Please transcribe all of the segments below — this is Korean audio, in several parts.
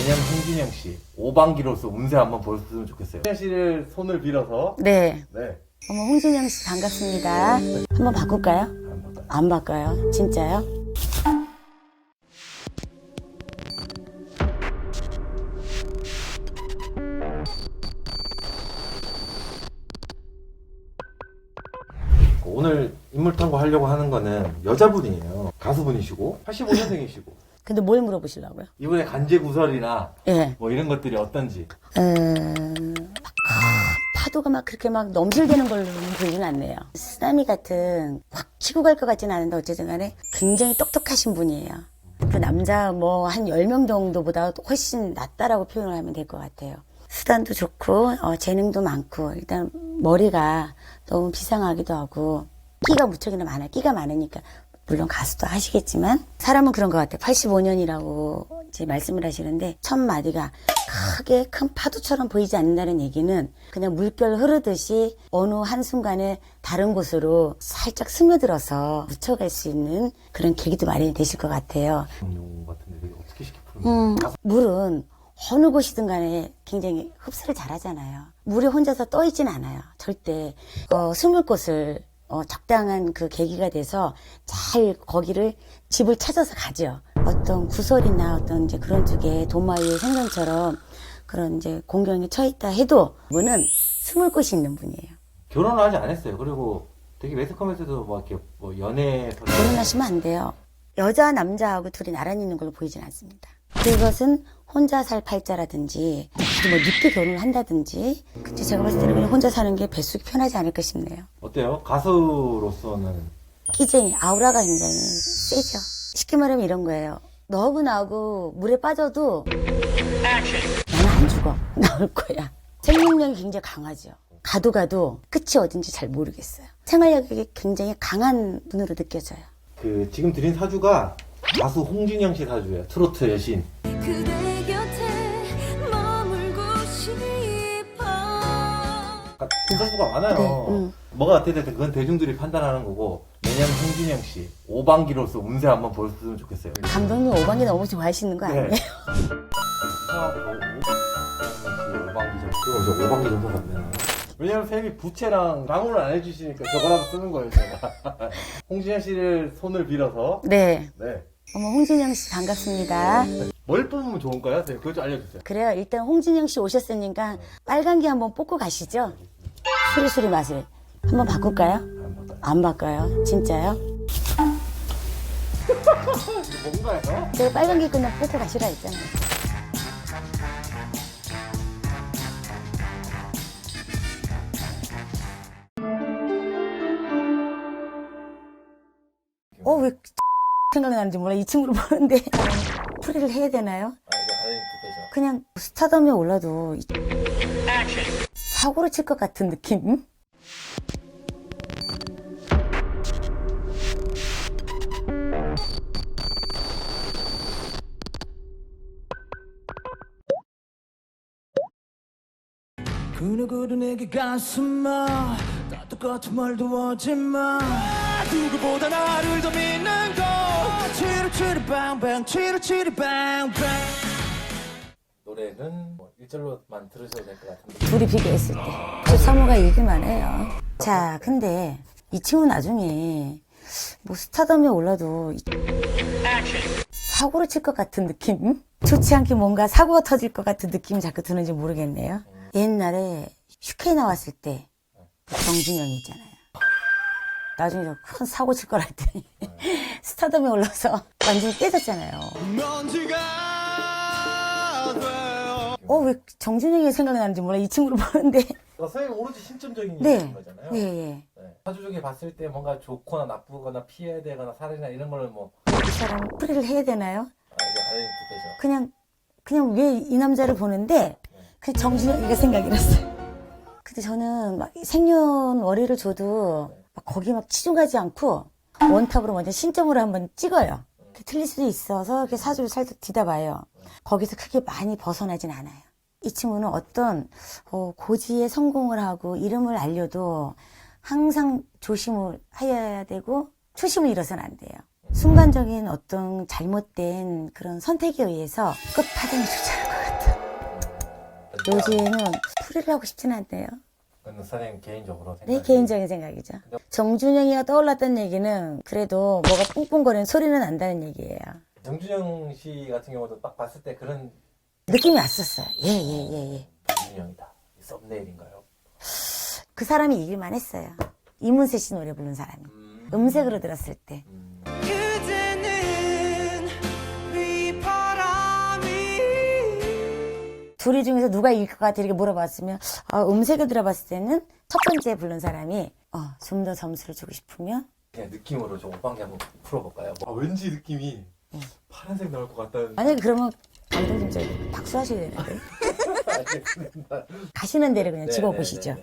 내년 홍진영 씨 5반기로서 운세 한번 보셨으면 좋겠어요. 홍진영 씨를 손을 빌어서 네. 네. 어머, 홍진영 씨 반갑습니다. 한번 바꿀까요? 안 바꿔요. 진짜요? 오늘 인물 탐구하려고 하는 거는 여자분이에요. 가수분이시고 85년생이시고 근데 뭘 물어보시려고요? 이분의 간제구설이나 예. 뭐 이런 것들이 어떤지. 파도가 막 그렇게 막 넘실대는 걸로 보이진 않네요. 쓰나미 같은 확 치고 갈 것 같지는 않은데 어쨌든 간에 굉장히 똑똑하신 분이에요. 그 남자 뭐 한 10명 정도보다 훨씬 낫다라고 표현을 하면 될 것 같아요. 수단도 좋고 재능도 많고 일단 머리가 너무 비상하기도 하고 끼가 무척이나 많아요. 끼가 많으니까 물론 가수도 하시겠지만 사람은 그런 것 같아요. 85년이라고 이제 말씀을 하시는데 첫 마디가 크게 큰 파도처럼 보이지 않는다는 얘기는 그냥 물결 흐르듯이 어느 한순간에 다른 곳으로 살짝 스며들어서 묻혀갈 수 있는 그런 계기도 마련이 되실 것 같아요. 용 같은데 되게 어떻게 쉽게 푸는 거예요? 물은 어느 곳이든 간에 굉장히 흡수를 잘하잖아요. 물에 혼자서 떠 있진 않아요. 절대 숨을 곳을 적당한 그 계기가 돼서 잘 거기를 집을 찾아서 가죠. 어떤 구설이나 어떤 이제 그런 쪽에 도마의 생선처럼 그런 이제 공경에 처했다 해도 그분은 숨을 곳이 있는 분이에요. 결혼을 아직 안 했어요. 그리고 되게 매스컴에서도 막 이렇게 뭐 연애에서 결혼하시면 안 돼요. 여자 남자하고 둘이 나란히 있는 걸로 보이진 않습니다. 그것은 혼자 살 팔자라든지 아주 뭐 늦게 결혼을 한다든지 근데 제가 봤을 때는 그냥 혼자 사는 게 뱃속이 편하지 않을까 싶네요. 어때요? 가수로서는 끼쟁이 아우라가 굉장히 세죠. 쉽게 말하면 이런 거예요. 너하고 나하고 물에 빠져도 나는 안 죽어. 나올 거야. 생명력이 굉장히 강하죠. 가도 끝이 어딘지 잘 모르겠어요. 생활력이 굉장히 강한 분으로 느껴져요. 그 지금 드린 사주가 가수 홍진영 씨 사주예요. 트로트 여신. 그대 곁에 머물고 싶어. 사주가 많아요. 뭐가 어떻게 됐든 그건 대중들이 판단하는 거고 내년 홍진영 씨 5반기로서 운세 한번 보셨으면 좋겠어요. 감독님 5반기 너무 좋아하시는 거 아니에요? 5반기 정도? 그래서 5반기 정도 같네요. 왜냐면 쌤이 부채랑 방울을 안 해주시니까 저거라도 쓰는 거예요, 제가. 홍진영 씨를 손을 빌어서. 네. 네. 어머, 홍진영 씨 반갑습니다. 뭘 뽑으면 좋을까요? 쌤, 그거 좀 알려주세요. 그래요. 일단 홍진영 씨 오셨으니까 빨간 게 한번 뽑고 가시죠. 수리수리 맛을. 한번 바꿀까요? 안 바꿔요. 진짜요? 뭔가요? 제가 빨간 게 끝나면 뽑고 가시라 했잖아요. 왜 생각이 나는지 몰라. 이 친구를 보는데 풀이를 해야 되나요? 그냥 스타덤에 올라도 사고를 칠 것 같은 느낌? 그 누구도 내게 가슴아 다 똑같은 말도 하지마 누구보다 나를 더 믿는 거 치르치르 빵빵 치르치르 빵빵 노래는 뭐 1절로만 들으셔도 될 것 같은데. 둘이 비교했을 때. 저 사모가 이기만 해요. 자, 근데 이 친구 나중에 뭐 스타덤에 올라도 사고를 칠 것 같은 느낌? 좋지 않게 뭔가 사고가 터질 것 같은 느낌이 자꾸 드는지 모르겠네요. 옛날에 슈케이 나왔을 때 정진영이 있잖아요. 나중에 저 큰 사고 칠 거라 했더니 스타덤에 올라서 완전히 깨졌잖아요. 먼지가 돼요 왜 정진영이 생각이 나는지 몰라. 이 친구를 보는데. 선생님 오로지 신점적인 네. 거잖아요. 예. 네. 사주 중에 봤을 때 뭔가 좋거나 나쁘거나 피해야 되거나 살인이나 이런 거를 뭐 이 사람 풀이를 해야 되나요? 이거 알려도 되죠. 그냥 왜 이 남자를 보는데 그 정진영이가 생각이 났어요. 근데 저는 막 생년월일을 줘도 막 거기 막 치중하지 않고 원탑으로 먼저 신점으로 한번 찍어요. 틀릴 수도 있어서 이렇게 사주를 살짝 뒤다봐요. 거기서 크게 많이 벗어나진 않아요. 이 친구는 어떤 고지에 성공을 하고 이름을 알려도 항상 조심을 해야 되고 초심을 잃어서는 안 돼요. 순간적인 어떤 잘못된 그런 선택에 의해서 끝파동이 좋지 않을 것 같아요. 요즘은 풀이를 하고 싶진 않네요. 그건 선생님 개인적으로 내 생각이. 개인적인 생각이죠. 정준영이가 떠올랐던 얘기는 그래도 뭐가 뿡뿡거리는 소리는 난다는 얘기예요. 정준영 씨 같은 경우도 딱 봤을 때 그런 느낌이 왔었어요. 예. 정준영이다. 이 썸네일인가요? 그 사람이 이길만 했어요. 이문세 씨 노래 부른 사람이. 음색으로 들었을 때. 그대는 비바람이 둘이 중에서 누가 이길 것 같아 이렇게 물어봤으면 음색을 들어봤을 때는 첫 번째 부른 사람이 좀 더 점수를 주고 싶으면 그냥 느낌으로 좀 오방기 한번 풀어볼까요? 왠지 느낌이 파란색 나올 것 같다는. 만약에 그러면 감독님 저기 박수하셔야 되는데 가시는 대로 그냥 집어보시죠.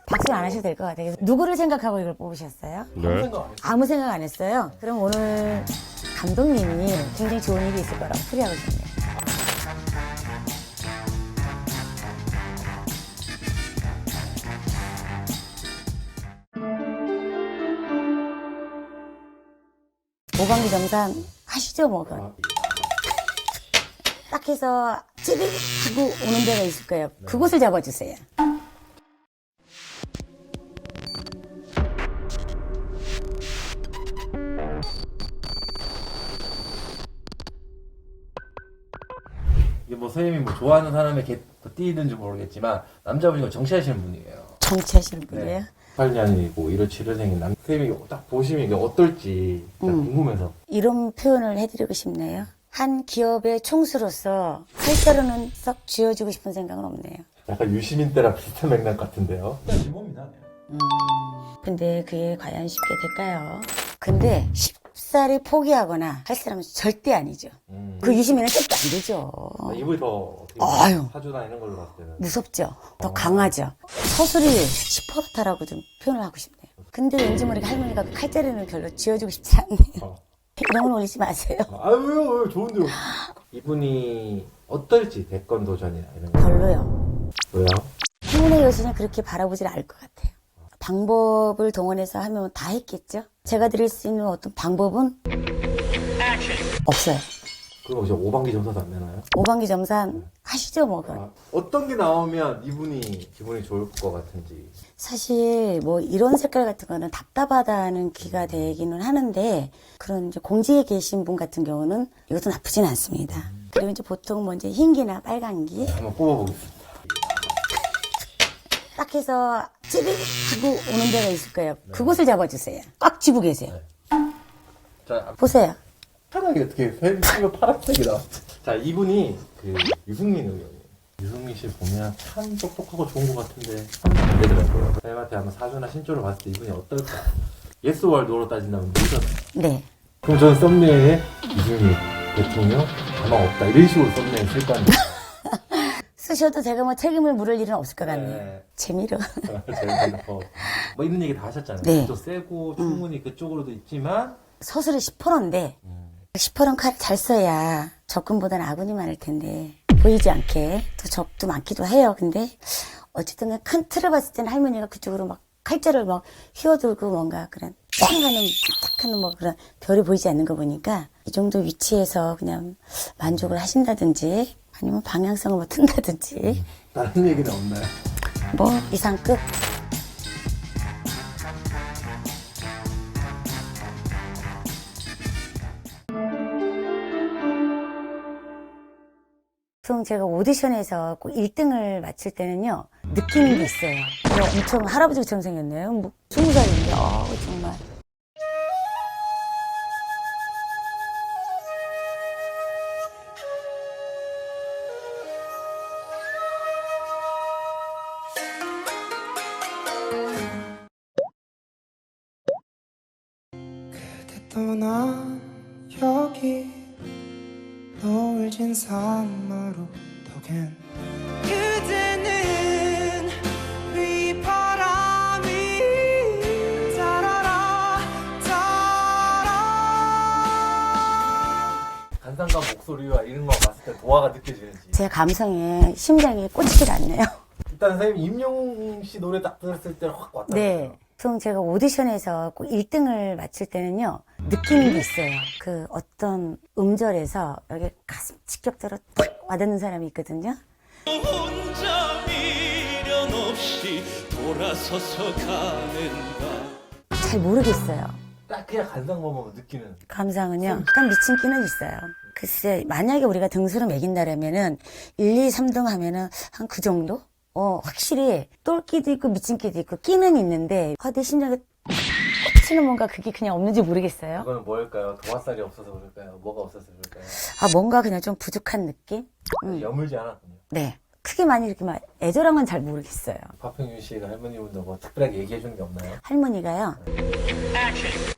박수 안 하셔도 될 것 같아요. 누구를 생각하고 이걸 뽑으셨어요? 아무 생각 안 했어요. 아무 생각 안 했어요? 그럼 오늘 감독님이 굉장히 좋은 일이 있을 거라고 풀이하고 싶네요. 오방기 정산 하시죠 뭐. 딱 해서 찌릿 하고 오는 데가 있을 거예요. 그곳을 잡아주세요. 이게 뭐 선생님이 뭐 좋아하는 사람의 띠든지 모르겠지만 남자분이고 정치하시는 분이에요. 정치하시는 분이에요. 8년이고 1월 7일생인 선생님이 딱 보시면 이게 어떨지 딱 궁금해서. 이런 표현을 해드리고 싶네요. 한 기업의 총수로서 활자로는 썩 쥐어주고 싶은 생각은 없네요. 약간 유시민 때랑 비슷한 맥락 같은데요. 지몸이나네요. 근데 그게 과연 쉽게 될까요? 근데 쉽사리 포기하거나 할 사람은 절대 아니죠. 그 유시민은 절대 안 되죠. 이분이 더 어떻게 아유. 사주나 이런 걸로 봤을 때는 무섭죠. 더 강하죠. 서술이 시퍼렇다라고 좀 표현을 하고 싶네요. 근데 왠지 모르게 할머니가 그 칼자루는 별로 쥐어주고 싶지 않네요. 이런 건 올리지 마세요. 왜요? 좋은데요. 이분이 어떨지 대권 도전이나 이런 거. 별로요. 왜요? 행운의 여신은 그렇게 바라보질 않을 것 같아요. 방법을 동원해서 하면 다 했겠죠? 제가 드릴 수 있는 어떤 방법은 없어요. 그럼 이제 오방기 점사도 안 되나요? 오방기 점산 하시죠 뭐. 어떤 게 나오면 이분이 기분이 좋을 것 같은지. 사실 뭐 이런 색깔 같은 거는 답답하다는 기가 되기는 하는데 그런 이제 공지에 계신 분 같은 경우는 이것도 나쁘진 않습니다. 그리고 이제 보통 뭐 이제 흰기나 빨간기 한번 뽑아보겠습니다. 딱 해서 찌릿 하고 오는 데가 있을 거예요. 그곳을 잡아주세요. 꽉 쥐고 계세요. 자, 보세요. 파란이 어떻게 펜치면 파란색이 나왔어. 자, 이분이 그 유승민 의원이에요. 유승민 씨 보면 참 똑똑하고 좋은 것 같은데 참 안 되더라고요. 선생님한테 한번 사주나 신조를 봤을 때 이분이 어떨까? 예스 월 노로 따진다면 뭐잖아요. 네. 그럼 저는 썸네일에 유승민 대통령 가망 없다 이런 식으로 썸네일 쓸 거 아니에요. 쓰셔도 제가 뭐 책임을 물을 일은 없을 것 같네요. 네. 재미로. 제가 뭐 이런 얘기 다 하셨잖아요. 네. 또 세고 충분히 그쪽으로도 있지만 서술이 10%인데 10%는 칼 잘 써야 적군보다는 아군이 많을 텐데 보이지 않게 또 적도 많기도 해요. 근데 어쨌든 큰 틀을 봤을 때는 할머니가 그쪽으로 막 칼자를 막 휘어들고 뭔가 그런 짱 하는 탁 하는 뭐 그런 별이 보이지 않는 거 보니까 이 정도 위치에서 그냥 만족을 하신다든지 아니면 방향성을 뭐 튼다든지 다른 얘기는 없나요? 뭐 이상 끝. 보통 제가 오디션에서 꼭 1등을 맞출 때는요 느끼는 게 있어요. 엄청 할아버지처럼 생겼네요. 뭐 20살인데 정말. 그대 떠난 여기 노을진 산마루 덕엔 그대는 비바람이 따라라 따라 간상과 목소리와 이런 거 봤을 때 도화가 느껴지는지. 제 감성에 심장이 꽂히질 않네요. 일단 선생님 임영웅 씨 노래 딱 들었을 때 확 왔다. 네. 보통 제가 오디션에서 꼭 1등을 맞출 때는요, 느끼는 게 있어요. 그 어떤 음절에서 여기 가슴 직격대로 딱 와닿는 사람이 있거든요. 혼자 미련 없이 돌아서서 가는가. 잘 모르겠어요. 딱 그냥 간상보면 느끼는. 감상은요, 약간 미친 끼는 있어요. 글쎄, 만약에 우리가 등수를 매긴다라면은 1, 2, 3등 하면은 한 그 정도? 확실히 똘끼도 있고 미친 끼도 있고 끼는 있는데 내 심장에 꽂히는 뭔가 그게 그냥 없는지 모르겠어요. 그거는 뭘까요? 도화살이 없어서 그럴까요? 뭐가 없어서 그럴까요? 뭔가 그냥 좀 부족한 느낌? 여물지 않았군요. 네. 크게 많이 이렇게 막 애절한 건 잘 모르겠어요. 박평윤 씨가 할머니분도 뭐 특별하게 얘기해 주는 게 없나요? 할머니가요.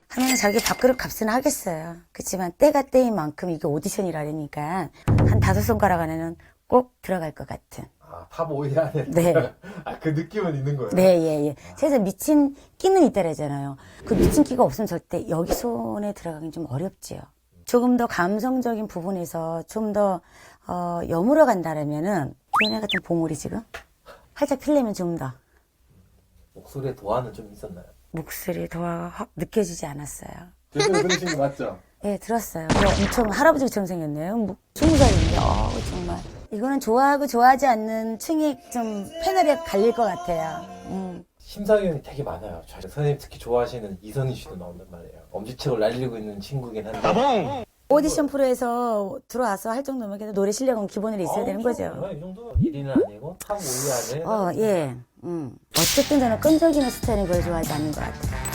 하면 자기 밥그릇 값은 하겠어요. 그렇지만 때가 때인 만큼 이게 오디션이라니까 한 5손가락 안에는 꼭 들어갈 것 같은. 탑 5위 안에. 네. 그 느낌은 있는 거예요? 네, 예, 예. 그래서 미친 끼는 있다라잖아요. 그 미친 끼가 없으면 절대 여기 손에 들어가긴 좀 어렵지요. 조금 더 감성적인 부분에서 좀 더 여물어 간다라면은 얘네 같은 봉우리 지금 활짝 피려면 좀 더 목소리에 도화는 좀 있었나요? 목소리 도화가 확 느껴지지 않았어요. 제대로 들으신 거 맞죠? 예, 들었어요. 엄청 할아버지처럼 생겼네요. 20살인데, 정말. 이거는 좋아하고 좋아하지 않는 층이 좀 패널에 갈릴 것 같아요. 심사위원이 되게 많아요. 선생님 특히 좋아하시는 이선희 씨도 나온단 말이에요. 엄지척을 날리고 있는 친구긴 한데. 오디션 프로에서 들어와서 할 정도면 그래도 노래 실력은 기본으로 있어야 되는 거죠. 이 정도 1위는 아니고 탑 5위 안에. 예. 어쨌든 저는 끈적이는 스타일은 그걸 좋아하지 않는 것 같아요.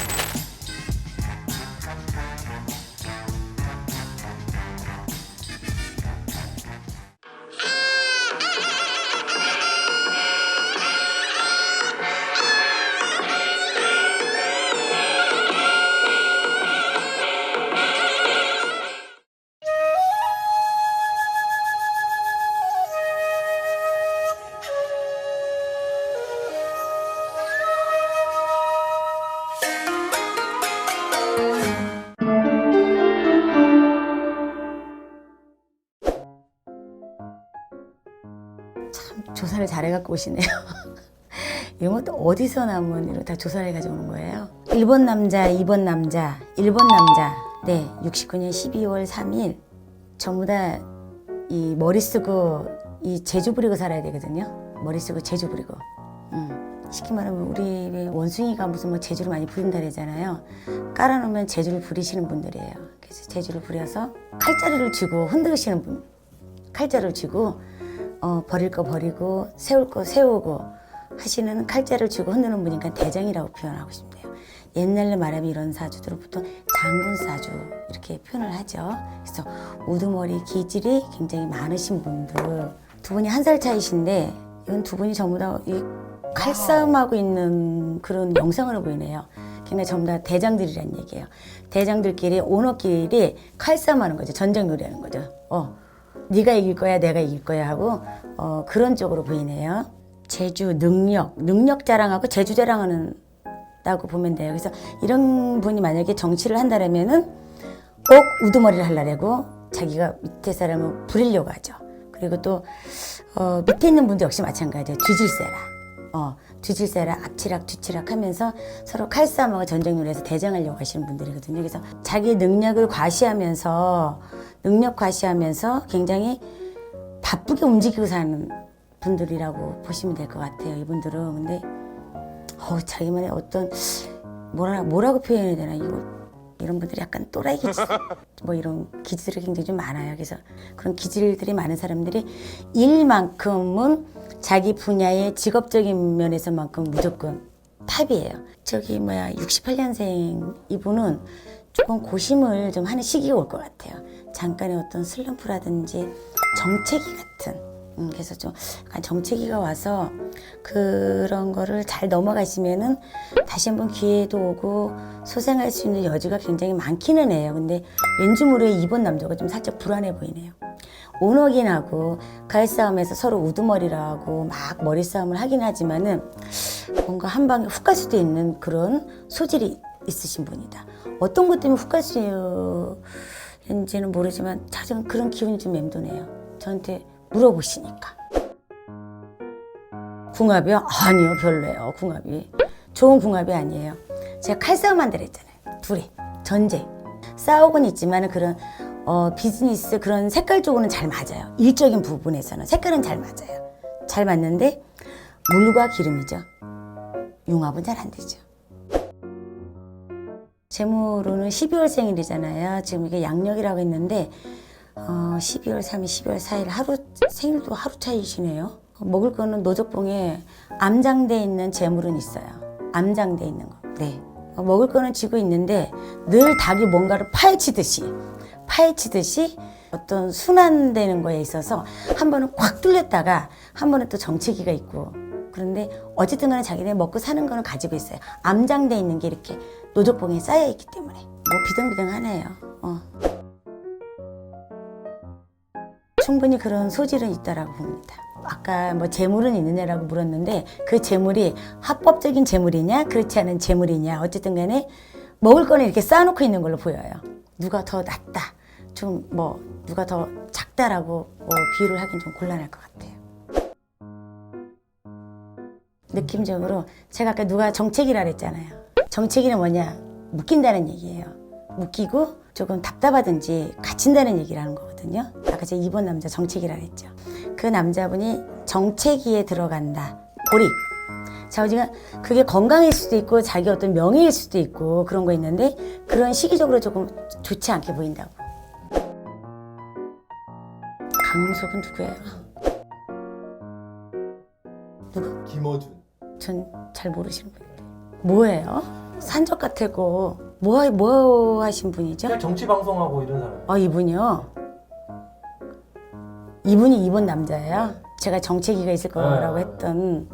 조사를 잘해갖고 오시네요. 이런 것도 어디서 나면 이런 다 조사를 해가지고 오는 거예요. 1번 남자, 2번 남자, 1번 남자. 네, 69년 12월 3일. 전부 다 이 머리 쓰고 이 재주 부리고 살아야 되거든요. 머리 쓰고 재주 부리고. 쉽게 말하면 우리 원숭이가 무슨 뭐 재주를 많이 부린다 그러잖아요. 깔아놓으면 재주를 부리시는 분들이에요. 그래서 재주를 부려서 칼자루를 쥐고 흔들으시는 분. 칼자루를 쥐고 버릴 거 버리고 세울 거 세우고 하시는 칼자를 쥐고 흔드는 분이니까 대장이라고 표현하고 싶네요. 옛날에 말하면 이런 사주들은 보통 장군 사주 이렇게 표현을 하죠. 그래서 우두머리 기질이 굉장히 많으신 분들. 두 분이 1살 차이신데 이건 두 분이 전부 다 이 칼싸움하고 있는 그런 영상으로 보이네요. 굉장히 전부 다 대장들이란 얘기예요. 대장들끼리 오너끼리 칼싸움하는 거죠. 전쟁 놀이하는 거죠. 네가 이길 거야, 내가 이길 거야 하고 그런 쪽으로 보이네요. 재주, 능력 자랑하고 재주 자랑하는다고 보면 돼요. 그래서 이런 분이 만약에 정치를 한다면은 꼭 우두머리를 하려고 자기가 밑에 사람을 부리려고 하죠. 그리고 또 밑에 있는 분도 역시 마찬가지예요. 뒤질세라, 앞치락, 뒤치락 하면서 서로 칼싸움하고 전쟁놀이에서 대장하려고 하시는 분들이거든요. 그래서 자기 능력을 과시하면서 굉장히 바쁘게 움직이고 사는 분들이라고 보시면 될 것 같아요. 이분들은. 근데 자기만의 어떤 뭐라고 표현해야 되나 이런 분들이 약간 또라이 기질 뭐 이런 기질이 굉장히 좀 많아요. 그래서 그런 기질들이 많은 사람들이 일만큼은 자기 분야의 직업적인 면에서만큼 무조건 탑이에요. 68년생 이분은 조금 고심을 좀 하는 시기가 올 것 같아요. 잠깐의 어떤 슬럼프라든지 정체기 같은. 그래서 좀 약간 정체기가 와서 그런 거를 잘 넘어가시면은 다시 한번 기회도 오고 소생할 수 있는 여지가 굉장히 많기는 해요. 근데 왠지 모르게 이번 남자가 좀 살짝 불안해 보이네요. 오너긴 하고 가을싸움에서 서로 우두머리라고 막 머리싸움을 하긴 하지만은 뭔가 한 방에 훅 갈 수도 있는 그런 소질이 있으신 분이다. 어떤 것 때문에 훅 갈 수 있는지는 모르지만 차장 그런 기운이 좀 맴도네요. 저한테 물어보시니까. 궁합이요? 아니요, 별로예요. 궁합이 좋은 궁합이 아니에요. 제가 칼싸움 한다고 했잖아요. 둘이 전쟁 싸우곤 있지만 그런 비즈니스 그런 색깔 쪽으로는 잘 맞아요. 일적인 부분에서는 색깔은 잘 맞아요. 잘 맞는데 물과 기름이죠. 융합은 잘 안 되죠. 제모로는 12월 생일이잖아요. 지금 이게 양력이라고 했는데 12월 3일, 12월 4일 하루 생일도 하루 차이시네요. 먹을 거는 노적봉에 암장돼 있는 제물은 있어요. 암장돼 있는 거. 네. 먹을 거는 쥐고 있는데 늘 닭이 뭔가를 파헤치듯이 어떤 순환되는 거에 있어서 한 번은 꽉 뚫렸다가 한 번은 또 정체기가 있고 그런데 어쨌든 간에 자기네 먹고 사는 거는 가지고 있어요. 암장돼 있는 게 이렇게 노적봉에 쌓여 있기 때문에 뭐 비등비등하네요. 충분히 그런 소질은 있다라고 봅니다. 아까 뭐 재물은 있느냐라고 물었는데 그 재물이 합법적인 재물이냐 그렇지 않은 재물이냐 어쨌든 간에 먹을 거는 이렇게 쌓아놓고 있는 걸로 보여요. 누가 더 낫다 좀 뭐 누가 더 작다라고 비유를 하긴 좀 곤란할 것 같아요. 느낌적으로 제가 아까 누가 정체기라 그랬잖아요. 정체기는 뭐냐 묶인다는 얘기예요. 묶이고 조금 답답하든지 갇힌다는 얘기를 하는 거거든요. 아까 제가 2번 남자 정체기라 그랬죠. 그 남자분이 정체기에 들어간다. 고립. 자, 지금 그게 건강일 수도 있고 자기 어떤 명예일 수도 있고 그런 거 있는데 그런 시기적으로 조금 좋지 않게 보인다고. 강용석은 누구예요? 누구? 김어준. 전 잘 모르시는 분인데. 뭐예요? 산적 같고 뭐 하신 분이죠? 그냥 정치 방송하고 이런 사람. 이분이요? 이분이 2번 남자예요? 제가 정체기가 있을 거라고 했던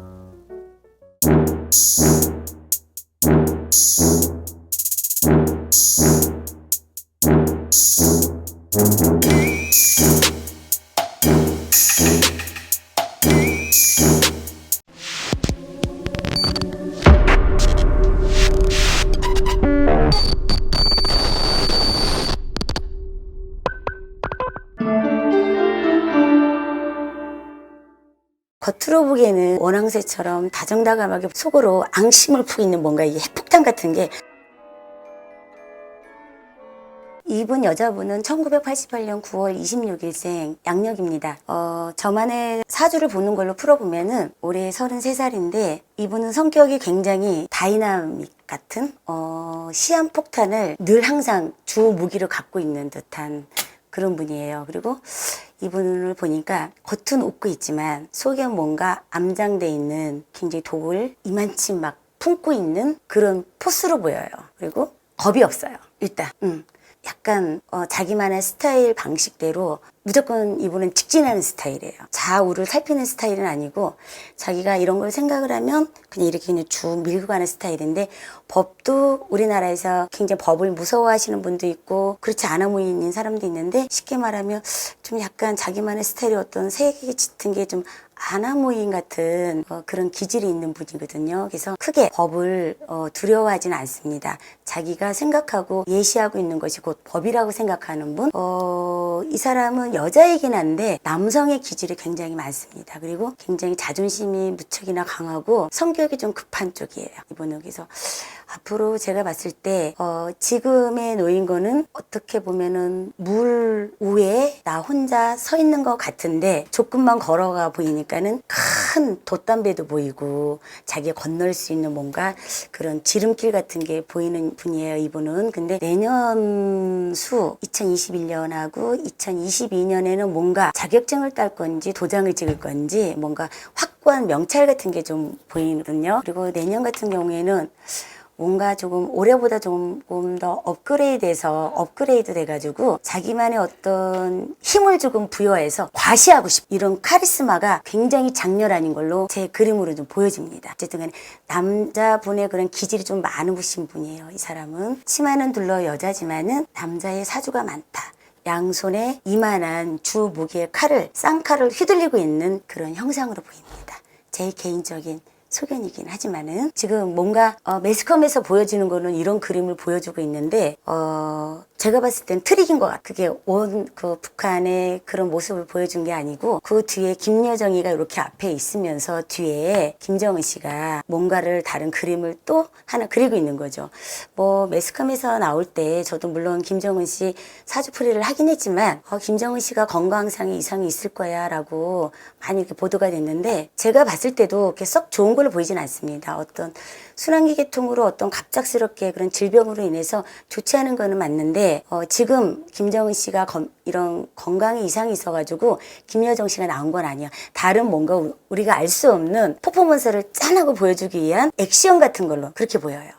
겉으로 보기에는 원앙새처럼 다정다감하게 속으로 앙심을 품고 있는 뭔가 이게 핵폭탄 같은 게 이분 여자분은 1988년 9월 26일생 양력입니다. 저만의 사주를 보는 걸로 풀어보면은 올해 33살인데 이분은 성격이 굉장히 다이나믹 같은 시한폭탄을 늘 항상 주 무기로 갖고 있는 듯한 그런 분이에요. 그리고 이분을 보니까 겉은 웃고 있지만 속에 뭔가 암장돼 있는 굉장히 독을 이만치 막 품고 있는 그런 포스로 보여요. 그리고 겁이 없어요. 일단 약간 자기만의 스타일 방식대로 무조건 이분은 직진하는 스타일이에요. 좌우를 살피는 스타일은 아니고 자기가 이런 걸 생각을 하면 그냥 이렇게 그냥 쭉 밀고 가는 스타일인데 법도 우리나라에서 굉장히 법을 무서워하시는 분도 있고 그렇지 않아 보이는 사람도 있는데 쉽게 말하면 좀 약간 자기만의 스타일이 어떤 세계 짙은 게 좀 아나모인 같은 그런 기질이 있는 분이거든요. 그래서 크게 법을 두려워하지는 않습니다. 자기가 생각하고 예시하고 있는 것이 곧 법이라고 생각하는 분. 이 사람은 여자이긴 한데 남성의 기질이 굉장히 많습니다. 그리고 굉장히 자존심이 무척이나 강하고 성격이 좀 급한 쪽이에요. 이분은. 그래서 앞으로 제가 봤을 때 지금의 놓인 거는 어떻게 보면은 물 위에 나 혼자 서 있는 것 같은데 조금만 걸어가 보이니까는 큰 돛담배도 보이고 자기가 건널 수 있는 뭔가 그런 지름길 같은 게 보이는 분이에요. 이분은. 근데 내년 수 2021년하고 2022년에는 뭔가 자격증을 딸 건지 도장을 찍을 건지 뭔가 확고한 명찰 같은 게 좀 보이거든요. 그리고 내년 같은 경우에는 뭔가 조금 올해보다 조금 더 업그레이드 돼가지고 자기만의 어떤 힘을 조금 부여해서 과시하고 싶 이런 카리스마가 굉장히 장렬한 걸로 제 그림으로 좀 보여집니다. 어쨌든 간에 남자분의 그런 기질이 좀 많으신 분이에요. 이 사람은 치마는 둘러 여자지만은 남자의 사주가 많다. 양손에 이만한 주 무기의 쌍칼을 휘둘리고 있는 그런 형상으로 보입니다. 제 개인적인 소견이긴 하지만은 지금 뭔가 매스컴에서 보여지는 거는 이런 그림을 보여주고 있는데 제가 봤을 땐 트릭인 것 같아요. 그게 온 그 북한의 그런 모습을 보여준 게 아니고 그 뒤에 김여정이가 이렇게 앞에 있으면서 뒤에 김정은 씨가 뭔가를 다른 그림을 또 하나 그리고 있는 거죠. 뭐 매스컴에서 나올 때 저도 물론 김정은 씨 사주풀이를 하긴 했지만 김정은 씨가 건강상의 이상이 있을 거야 라고 많이 이렇게 보도가 됐는데 제가 봤을 때도 이렇게 썩 좋은 걸로 보이진 않습니다. 어떤 순환기 계통으로 어떤 갑작스럽게 그런 질병으로 인해서 좋지 않은 거는 맞는데 지금 김정은 씨가 이런 건강에 이상이 있어가지고 김여정 씨가 나온 건 아니야. 다른 뭔가 우리가 알 수 없는 퍼포먼스를 짠하고 보여주기 위한 액션 같은 걸로 그렇게 보여요.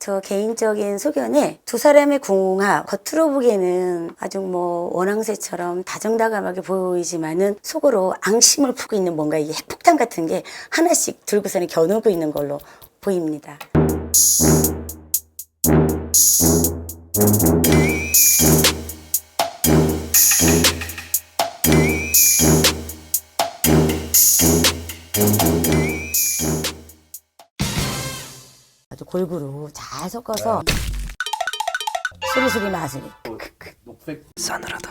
저 개인적인 소견에 두 사람의 궁합, 겉으로 보기에는 아주 뭐 원앙새처럼 다정다감하게 보이지만은 속으로 앙심을 품고 있는 뭔가 이 핵폭탄 같은 게 하나씩 들고서는 겨누고 있는 걸로 보입니다. 아주 골고루 잘 섞어서 수리수리 마수리. 녹색 싸늘하다.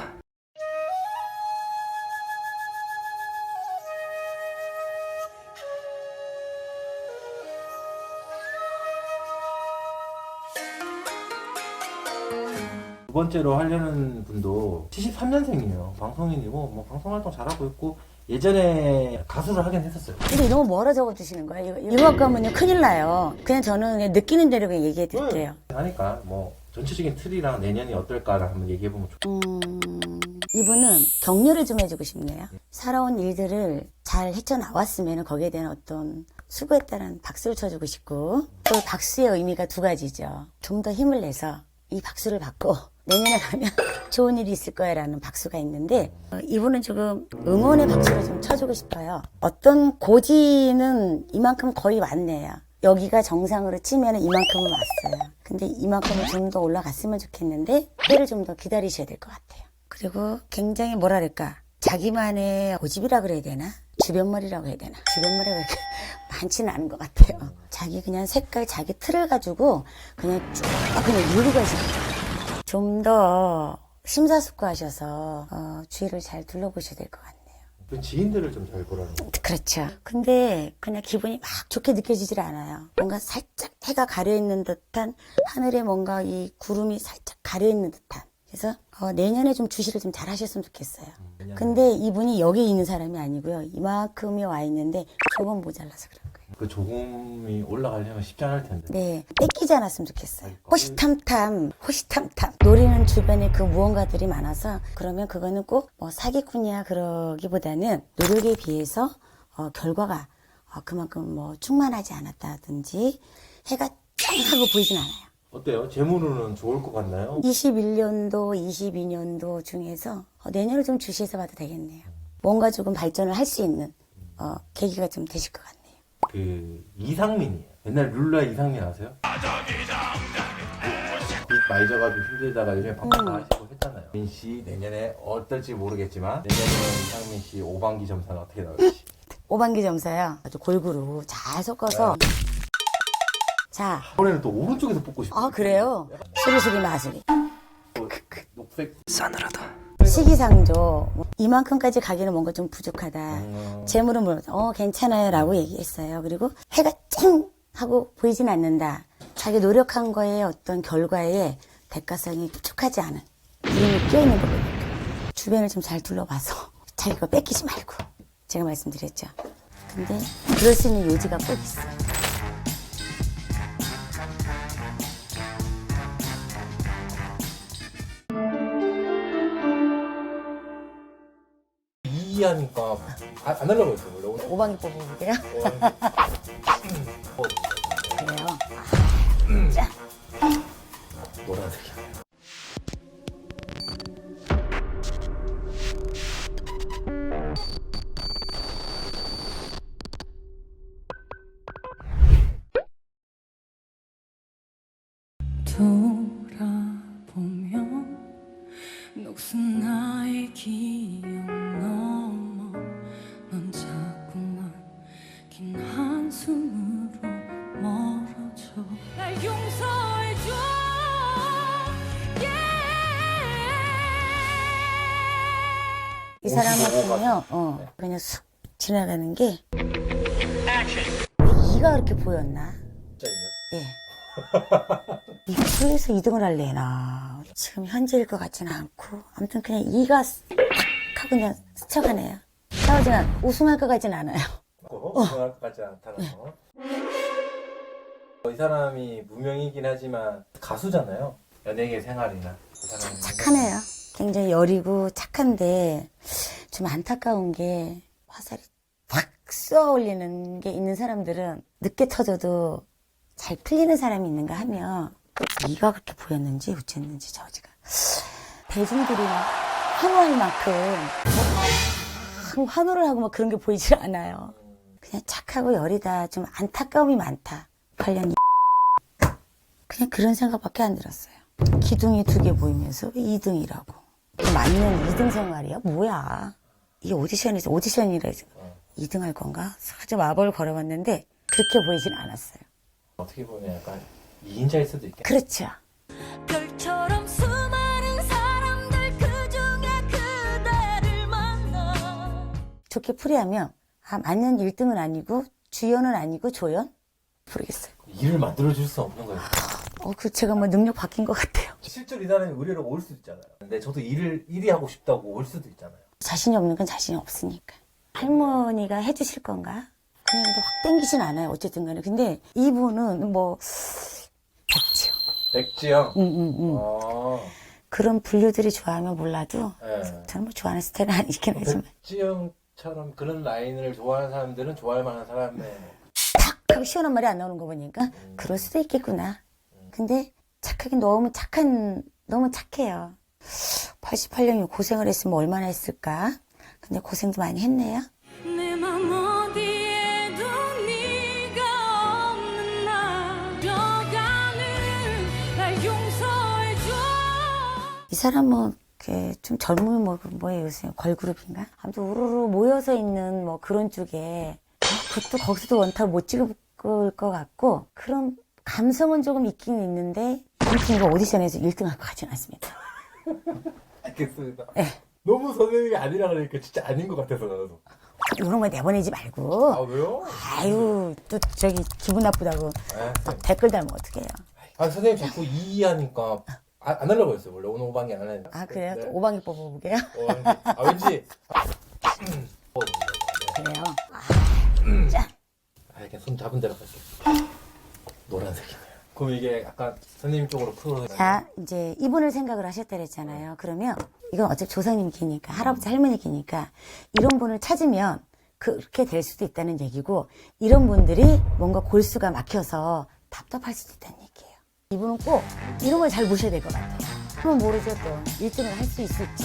두 번째로 하려는 분도 73년생이에요. 방송인이고 뭐 방송 활동 잘하고 있고 예전에 가수를 하긴 했었어요. 근데 너무 뭐라 적어주시는 거예요? 이거 갖고 하면요 큰일 나요. 그냥 저는 그냥 느끼는 대로 그냥 얘기해 드릴게요. 하니까 뭐 전체적인 틀이랑 내년이 어떨까를 한번 얘기해보면 좋겠어요. 이분은 격려를 좀 해주고 싶네요. 살아온 일들을 잘 헤쳐나왔으면 거기에 대한 어떤 수고했다는 박수를 쳐주고 싶고 또 박수의 의미가 두 가지죠. 좀 더 힘을 내서 이 박수를 받고 내년에 가면 좋은 일이 있을 거야 라는 박수가 있는데 이분은 지금 응원의 박수를 좀 쳐주고 싶어요. 어떤 고지는 이만큼 거의 왔네요. 여기가 정상으로 치면 이만큼은 왔어요. 근데 이만큼은 좀 더 올라갔으면 좋겠는데 때를 좀 더 기다리셔야 될 것 같아요. 그리고 굉장히 뭐랄까 자기만의 고집이라 그래야 되나? 주변머리라고 해야 되나? 주변머리가 그렇게 많지는 않은 것 같아요. 자기 그냥 색깔, 자기 틀을 가지고 그냥 쭉 그냥 누르고 하시는 좀 더 심사숙고하셔서 주위를 잘 둘러보셔야 될 것 같네요. 그 지인들을 좀 잘 보라는 거. 그렇죠. 근데 그냥 기분이 막 좋게 느껴지질 않아요. 뭔가 살짝 해가 가려있는 듯한 하늘에 뭔가 이 구름이 살짝 가려있는 듯한. 그래서 내년에 좀 주시를 좀 잘 하셨으면 좋겠어요. 근데 이분이 여기 있는 사람이 아니고요. 이만큼이 와 있는데 조금 모자라서 그런 거예요. 그 조금이 올라가려면 쉽지 않을 텐데. 네, 뺏기지 않았으면 좋겠어요. 호시탐탐 노리는 주변에 그 무언가들이 많아서 그러면 그거는 꼭 뭐 사기꾼이야 그러기보다는 노력에 비해서 결과가 그만큼 뭐 충만하지 않았다든지 해가 짱 하고 보이진 않아요. 어때요? 재물로는 좋을 것 같나요? 21년도, 22년도 중에서 내년을 좀 주시해서 봐도 되겠네요. 뭔가 조금 발전을 할 수 있는 계기가 좀 되실 것 같네요. 그 이상민이에요. 옛날 룰라 이상민 아세요? 빚 많이 져가지고 힘들다가 요즘에 방송 다 하시고 했잖아요. 민 씨 내년에 어떨지 모르겠지만 내년에는 이상민 씨 5반기 점수는 어떻게 나올지. 5반기 점사요. 아주 골고루 잘 섞어서. 자, 이번에는 또 오른쪽에서 뽑고 싶어요. 그래요? 수리수리 마수리. 녹색 싸늘하다. 시기상조. 뭐 이만큼까지 가기는 뭔가 좀 부족하다. 재물은 물론 괜찮아요 라고 얘기했어요. 그리고 해가 쨍 하고 보이진 않는다. 자기 노력한 거에 어떤 결과에 대가성이 부족하지 않은 이름이 끼어있는 거거든요. 주변을 좀 잘 둘러봐서 자기 거 뺏기지 말고 제가 말씀드렸죠. 근데 그럴 수 있는 요지가 꼭 있어요. 이하니까 안 하려고 했어요. 원래 오늘 5반기 뽑아볼게요. 그래요. 자, 노란색이야. 돌아보면 녹슨 나의 기억 넘어 넌 자꾸만 긴 한숨 이 사람을 55 보면 네. 그냥 쑥 지나가는 게 이가 그렇게 보였나? 진짜요? 예. 이 프로에서 2등을 할래나 지금 현재일 것 같지는 않고 아무튼 그냥 이가 탁 하고 그냥 스쳐가네요. 싸우지만 우승할 것 같진 않아요. 우승할 것 같지 않다는 거. 이 사람이 무명이긴 하지만 가수잖아요. 연예계 생활이나 그 사람은 착하네요. 굉장히 여리고 착한데 좀 안타까운 게 화살이 확 쏘아 올리는 게 있는 사람들은 늦게 터져도 잘 풀리는 사람이 있는가 하면 이가 그렇게 보였는지 어쨌는지 저지가 대중들이 환호할 만큼 환호를 하고 막 그런 게 보이질 않아요. 그냥 착하고 여리다. 좀 안타까움이 많다. 관련이 그냥 그런 생각밖에 안 들었어요. 기둥이 2개 보이면서 2등이라고. 맞는 2등 생활이야? 뭐야? 이게 오디션이라 해서 2등 할 건가? 아주 마법을 걸어봤는데 그렇게 보이진 않았어요. 어떻게 보면 약간 2인자일 수도 있겠네. 그렇죠. 별처럼 수많은 사람들 그중에 그대를 만나 좋게 풀이하면 맞는 1등은 아니고 주연은 아니고 조연? 모르겠어요. 일을 만들어줄 수 없는 거예요. 제가 뭐 능력 바뀐 것 같아요. 실제로 이 사람이 의뢰로 올 수도 있잖아요. 근데 저도 일이 하고 싶다고 올 수도 있잖아요. 자신이 없는 건 자신이 없으니까. 할머니가 해주실 건가? 그냥 근데 확 땡기진 않아요. 어쨌든 간에. 근데 이분은 뭐, 백지요. 백지영. 응. 그런 분류들이 좋아하면 몰라도 네. 저는 뭐 좋아하는 스타일은 아니긴 하지만 백지영처럼 그런 라인을 좋아하는 사람들은 좋아할 만한 사람의 탁 하고 시원한 말이 안 나오는 거 보니까 그럴 수도 있겠구나. 근데 착하긴 너무 착해요. 88년이 고생을 했으면 얼마나 했을까? 근데 고생도 많이 했네요. 내 맘 어디에도 네가 없는 날 저가는 날 용서해줘 이 사람은 좀 젊은 뭐예요 요새 걸그룹인가? 아무튼 우르르 모여서 있는 뭐 그런 쪽에 그것도 거기서도 원탑 못 찍을 것 같고 그런 감성은 조금 있긴 있는데 아무튼 이거 오디션에서 1등 할 것 같지는 않습니다. 알겠습니다. 네. 너무 선생님이 아니라 그러니까 진짜 아닌 것 같아서 나도. 이런 거 내보내지 말고 아 왜요? 아유 또 저기 기분 나쁘다고 막 댓글 달면 어떡해요. 아 선생님 자꾸 이해하니까 안 하려고 했어요. 원래 오늘 5반기 안 하는데. 아 그래요? 네. 또 오방이 뽑아보게요? 왠지 그래요? 이렇게 손 잡은 대로 갈게요. 노란색이네요. 그럼 이게 약간 선생님 쪽으로 풀어. 자 이제 이분을 생각을 하셨다 그랬잖아요. 그러면 이건 어차피 조상님 기니까 할아버지 할머니 기니까 이런 분을 찾으면 그렇게 될 수도 있다는 얘기고 이런 분들이 뭔가 골수가 막혀서 답답할 수도 있다는 얘기예요. 이분은 꼭 이런 걸 잘 보셔야 될 것 같아요. 그러면 모르죠 또 1등을 할 수 있을지.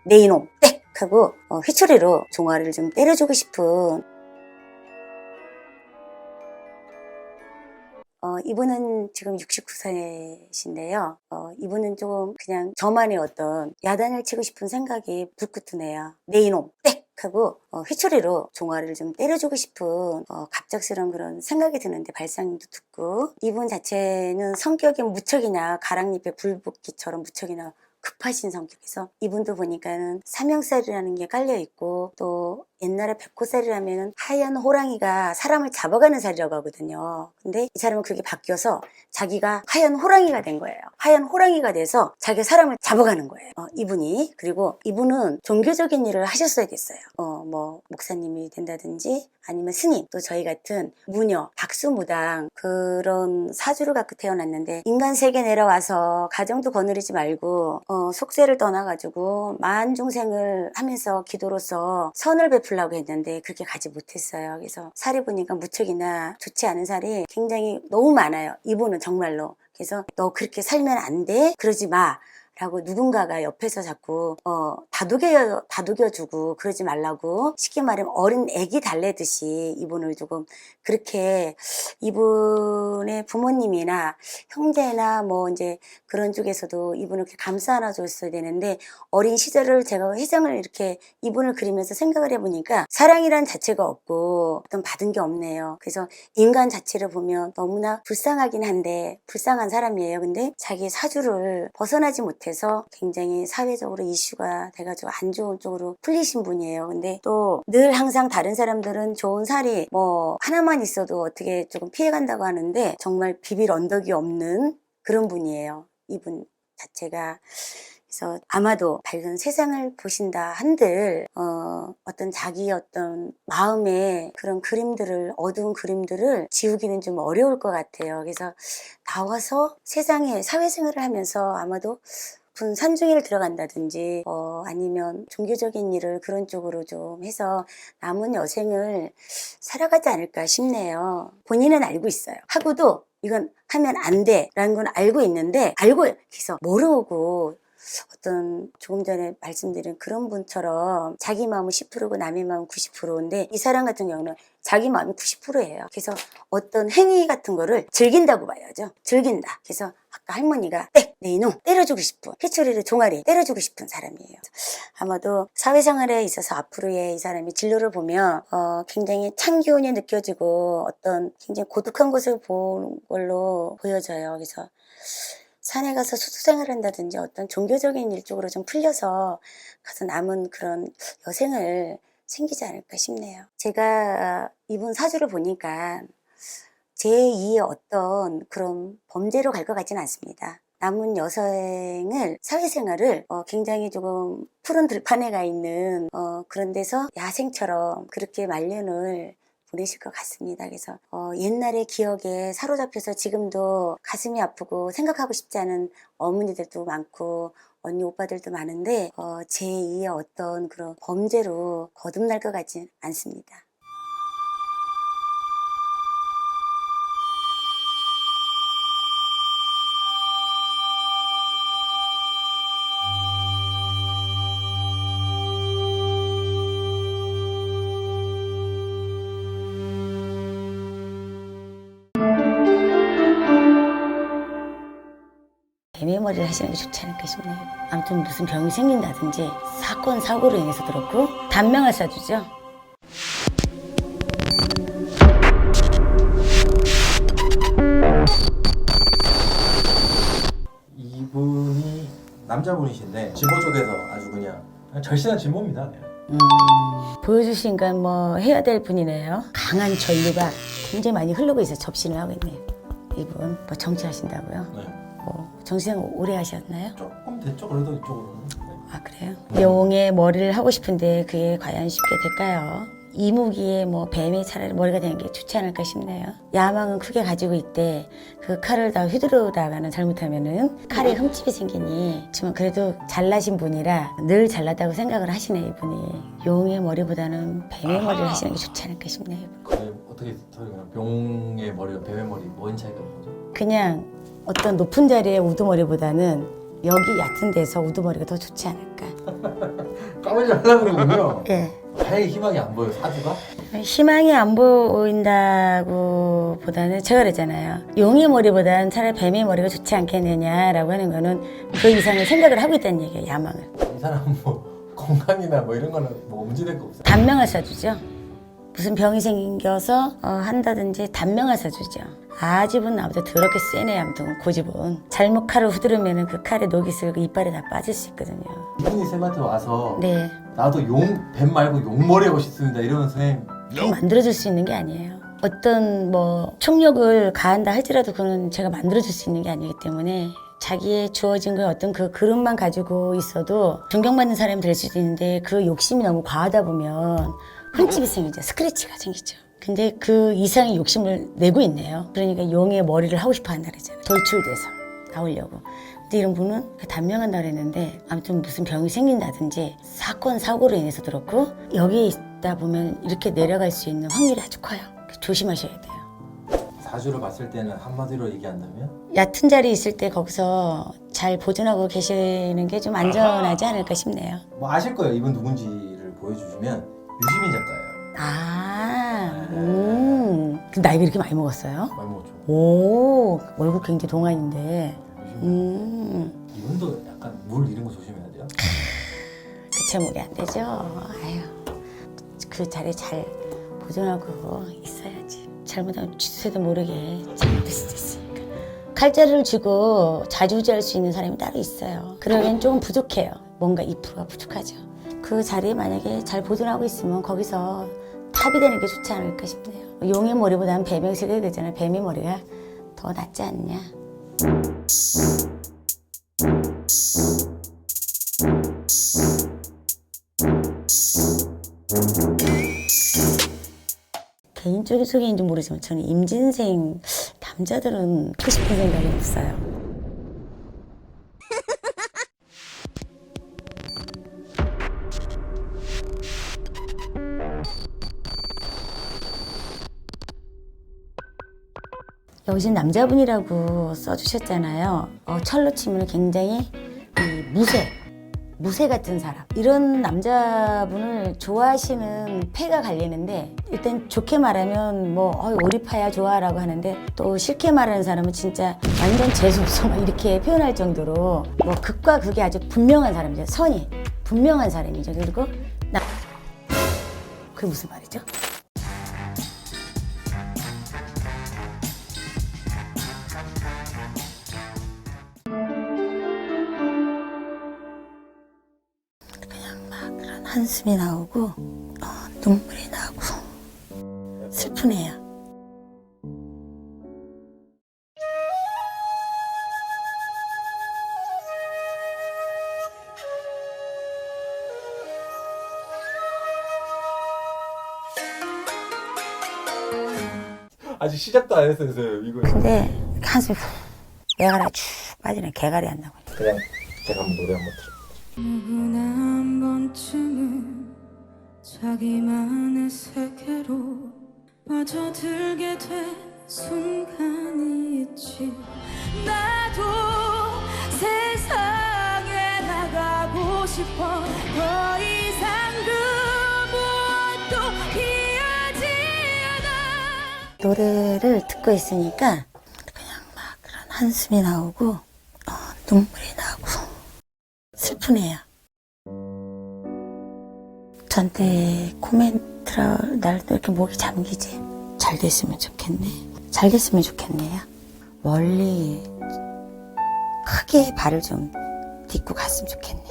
내 이놈 땡 하고 휘초리로 종아리를 좀 때려주고 싶은 이분은 지금 69세이신데요. 이분은 좀 그냥 저만의 어떤 야단을 치고 싶은 생각이 불끈해요. 내 이놈 땡 하고 휘초리로 종아리를 좀 때려주고 싶은 갑작스러운 그런 생각이 드는데 발상도 듣고 이분 자체는 성격이 무척이나 가랑잎에 불 붙기처럼 무척이나 급하신 성격에서 이분도 보니까는 사명살이라는 게 깔려있고 또 옛날에 백호살이라면 하얀 호랑이가 사람을 잡아가는 살이라고 하거든요. 근데 이 사람은 그렇게 바뀌어서 자기가 하얀 호랑이가 된 거예요. 하얀 호랑이가 돼서 자기 사람을 잡아가는 거예요. 이분이. 그리고 이분은 종교적인 일을 하셨어야 됐어요. 뭐 목사님이 된다든지 아니면 스님, 또 저희 같은 무녀, 박수무당 그런 사주를 갖고 태어났는데 인간 세계 내려와서 가정도 거느리지 말고 속세를 떠나가지고 만중생을 하면서 기도로서 선을 베풀려고 했는데 그렇게 가지 못했어요. 그래서 살이 보니까 무척이나 좋지 않은 살이 굉장히 너무 많아요. 이분은 정말로. 그래서 너 그렇게 살면 안 돼. 그러지 마. 라고 누군가가 옆에서 자꾸 다독여주고 그러지 말라고, 쉽게 말하면 어린 애기 달래듯이 이분을 조금 그렇게, 이분의 부모님이나 형제나 뭐 이제 그런 쪽에서도 이분을 이렇게 감싸 안아줬어야 되는데, 어린 시절을 제가 회상을 이렇게 이분을 그리면서 생각을 해보니까 사랑이란 자체가 없고 어떤 받은 게 없네요. 그래서 인간 자체를 보면 너무나 불쌍하긴 한데, 불쌍한 사람이에요. 근데 자기 사주를 벗어나지 못해서 굉장히 사회적으로 이슈가 돼가지고 안 좋은 쪽으로 풀리신 분이에요. 근데 또 늘 항상 다른 사람들은 좋은 살이 뭐 하나만 있어도 어떻게 조금 피해간다고 하는데, 정말 비빌 언덕이 없는 그런 분이에요, 이분 자체가. 그래서 아마도 밝은 세상을 보신다 한들 어떤 자기 어떤 마음의 그런 그림들을, 어두운 그림들을 지우기는 좀 어려울 것 같아요. 그래서 나와서 세상에 사회생활을 하면서 아마도 무슨 산중에를 들어간다든지 아니면 종교적인 일을 그런 쪽으로 좀 해서 남은 여생을 살아가지 않을까 싶네요. 본인은 알고 있어요. 하고도 이건 하면 안 돼라는 건 알고 있는데, 알고 해서 모르고 어떤 조금 전에 말씀드린 그런 분처럼 자기 마음은 10%고 남의 마음은 90%인데, 이 사람 같은 경우는 자기 마음이 90%예요. 그래서 어떤 행위 같은 거를 즐긴다고 봐야죠. 즐긴다. 그래서 아까 할머니가 내 이놈 때려주고 싶은, 회초리를 종아리 때려주고 싶은 사람이에요. 아마도 사회생활에 있어서 앞으로의 이 사람이 진로를 보면 굉장히 찬기운이 느껴지고 어떤 굉장히 고독한 것을 보는 걸로 보여져요. 그래서 산에 가서 수도생활을 한다든지 어떤 종교적인 일 쪽으로 좀 풀려서 가서 남은 그런 여생을 생기지 않을까 싶네요. 제가 이분 사주를 보니까 제2의 어떤 그런 범죄로 갈 것 같지는 않습니다. 남은 여생을, 사회생활을 굉장히 조금 푸른 들판에 가 있는 그런 데서 야생처럼 그렇게 말년을 보내실 것 같습니다. 그래서 옛날의 기억에 사로잡혀서 지금도 가슴이 아프고 생각하고 싶지 않은 어머니들도 많고 언니 오빠들도 많은데 제2의 어떤 그런 범죄로 거듭날 것 같진 않습니다. 애매머리를 하시는 게 좋지 않을까 싶네요. 아무튼 무슨 병이 생긴다든지 사건, 사고로 인해서 그렇고, 단명을 쏴주죠. 이분이 남자분이신데 진보 쪽에서 아주 그냥 절실한 진보입니다. 보여주신 건 뭐 해야 될 분이네요. 강한 전류가 굉장히 많이 흐르고 있어요. 접신을 하고 있네요. 이분 뭐 정치하신다고요? 네. 정치생 오래 하셨나요? 조금 됐죠, 그래도 이쪽으로는. 네. 아, 그래요? 용의 머리를 하고 싶은데 그게 과연 쉽게 될까요? 이무기에 뭐 뱀이 차라리 머리가 되는 게 좋지 않을까 싶네요. 야망은 크게 가지고 있대. 그 칼을 다 휘두르다가는 잘못하면은 칼에 흠집이 생기니, 지금 그래도 잘나신 분이라 늘 잘나다고 생각을 하시네, 이분이. 용의 머리보다는 뱀의 머리를 하시는 게 좋지 않을까 싶네요. 어떻게 다르냐? 병의 머리와 뱀의 머리 뭔 차이가 뭐죠? 그냥 어떤 높은 자리의 우두머리보다는 여기 얕은 데서 우두머리가 더 좋지 않을까. 까매지 하려고 그러군요. 예. 아예 희망이 안 보여, 사주가? 희망이 안 보인다고 보다는 제가 그랬잖아요. 용의 머리보다는 차라리 뱀의 머리가 좋지 않겠느냐라고 하는 거는 그 이상의 생각을 하고 있다는 얘기예요, 야망을. 이 사람은 뭐 건강이나 뭐 이런 거는 뭐 문제될 거 없어요. 단명을 쏴주죠. 무슨 병이 생겨서 한다든지 단명을 쏴주죠. 아집은 나보다 더럽게 세네. 아무튼 고집은 잘못 칼을 후드르면 그 칼에 녹이 슬고 이빨이 다 빠질 수 있거든요. 이분이 쌤한테 와서 네, 나도 뱀 말고 용머리 하고 싶습니다 이러면 쌤 만들어줄 수 있는 게 아니에요. 어떤 뭐 총력을 가한다 할지라도 그건 제가 만들어줄 수 있는 게 아니기 때문에, 자기의 주어진 그 어떤 그 그릇만 가지고 있어도 존경받는 사람이 될 수도 있는데, 그 욕심이 너무 과하다 보면 흠집이 생기죠. 스크래치가 생기죠. 근데 그 이상의 욕심을 내고 있네요. 그러니까 용의 머리를 하고 싶어 한다 그러잖아요. 돌출돼서 나오려고. 근데 이런 분은 단명한다 그랬는데, 아무튼 무슨 병이 생긴다든지 사건, 사고로 인해서 그렇고, 여기에 있다 보면 이렇게 내려갈 수 있는 확률이 아주 커요. 조심하셔야 돼요. 사주를 봤을 때는 한마디로 얘기한다면? 얕은 자리 있을 때 거기서 잘 보존하고 계시는 게 좀 안전하지 않을까 싶네요. 뭐 아실 거예요. 이분 누군지를 보여주시면 유시민 작가예요. 아, 그 나이가 이렇게 많이 먹었어요? 많이 먹었죠. 오, 얼굴 굉장히 동안인데. 유시민 이분도 약간 물 잃은 거 조심해야 돼요. 그 채물이 안 되죠. 아유, 그 자리 잘 보존하고 있어야지. 잘못하면 쥐새도 모르게 잘못될 수도 있으니까. 칼자루를 쥐고 자주지할 수 있는 사람이 따로 있어요. 그러기엔 조금 부족해요. 뭔가 2%가 부족하죠. 그 자리에 만약에 잘 보존하고 있으면 거기서 탑이 되는 게 좋지 않을까 싶네요. 용의 머리보다는 뱀의 세대가 되잖아요. 뱀의 머리가 더 낫지 않냐. 개인적인 소개인지 모르지만 저는 임진생 남자들은 하고 싶은 생각이 없어요. 여기 지금 남자분이라고 써주셨잖아요. 철로 치면 굉장히 무쇠 같은 사람. 이런 남자분을 좋아하시는 패가 갈리는데, 일단 좋게 말하면 오리파야 좋아라고 하는데, 또 싫게 말하는 사람은 진짜 완전 재수없어 막 이렇게 표현할 정도로 극과 극이 아주 분명한 사람이죠. 선이 분명한 사람이죠. 그리고 그게 무슨 말이죠? 한숨이 나오고 눈물이 나고 슬프네요. 아직 시작도 안 했어요, 이거. 근데 한숨이 내가라 쭉 빠지네. 개가리 한다고. 그냥 제가 한번 노래 한번 들어. 누구나 한 번쯤은 자기만의 세계로 빠져들게 된 순간이 있지. 나도 세상에 나가고 싶어. 더 이상 그 무엇도 피하지 않아. 노래를 듣고 있으니까 그냥 막 그런 한숨이 나오고 눈물이 나고 슬프네요. 저한테 코멘트로 날 이렇게 목이 잠기지. 잘 됐으면 좋겠네. 잘 됐으면 좋겠네요. 멀리 크게 발을 좀 딛고 갔으면 좋겠네.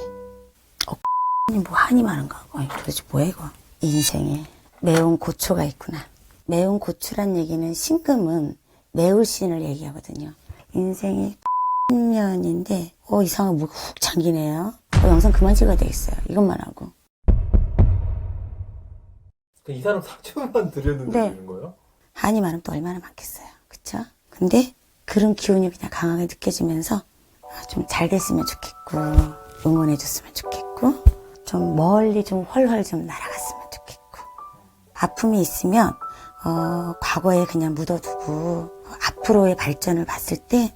뭐 한이 많은가? 도대체 뭐야 이거? 인생에 매운 고초가 있구나. 매운 고초란 얘기는 신금은 매울 신을 얘기하거든요. 인생이 년인데 이상한 목이 훅 잠기네요. 영상 그만 찍어야 되겠어요. 이것만 하고. 이 사람 상처만 드렸는데 네. 되는 거예요? 한이 많으면 또 얼마나 많겠어요. 그쵸? 근데 그런 기운이 그냥 강하게 느껴지면서 좀 잘 됐으면 좋겠고, 응원해줬으면 좋겠고, 좀 멀리 좀 훨훨 좀 날아갔으면 좋겠고, 아픔이 있으면 과거에 그냥 묻어두고 앞으로의 발전을 봤을 때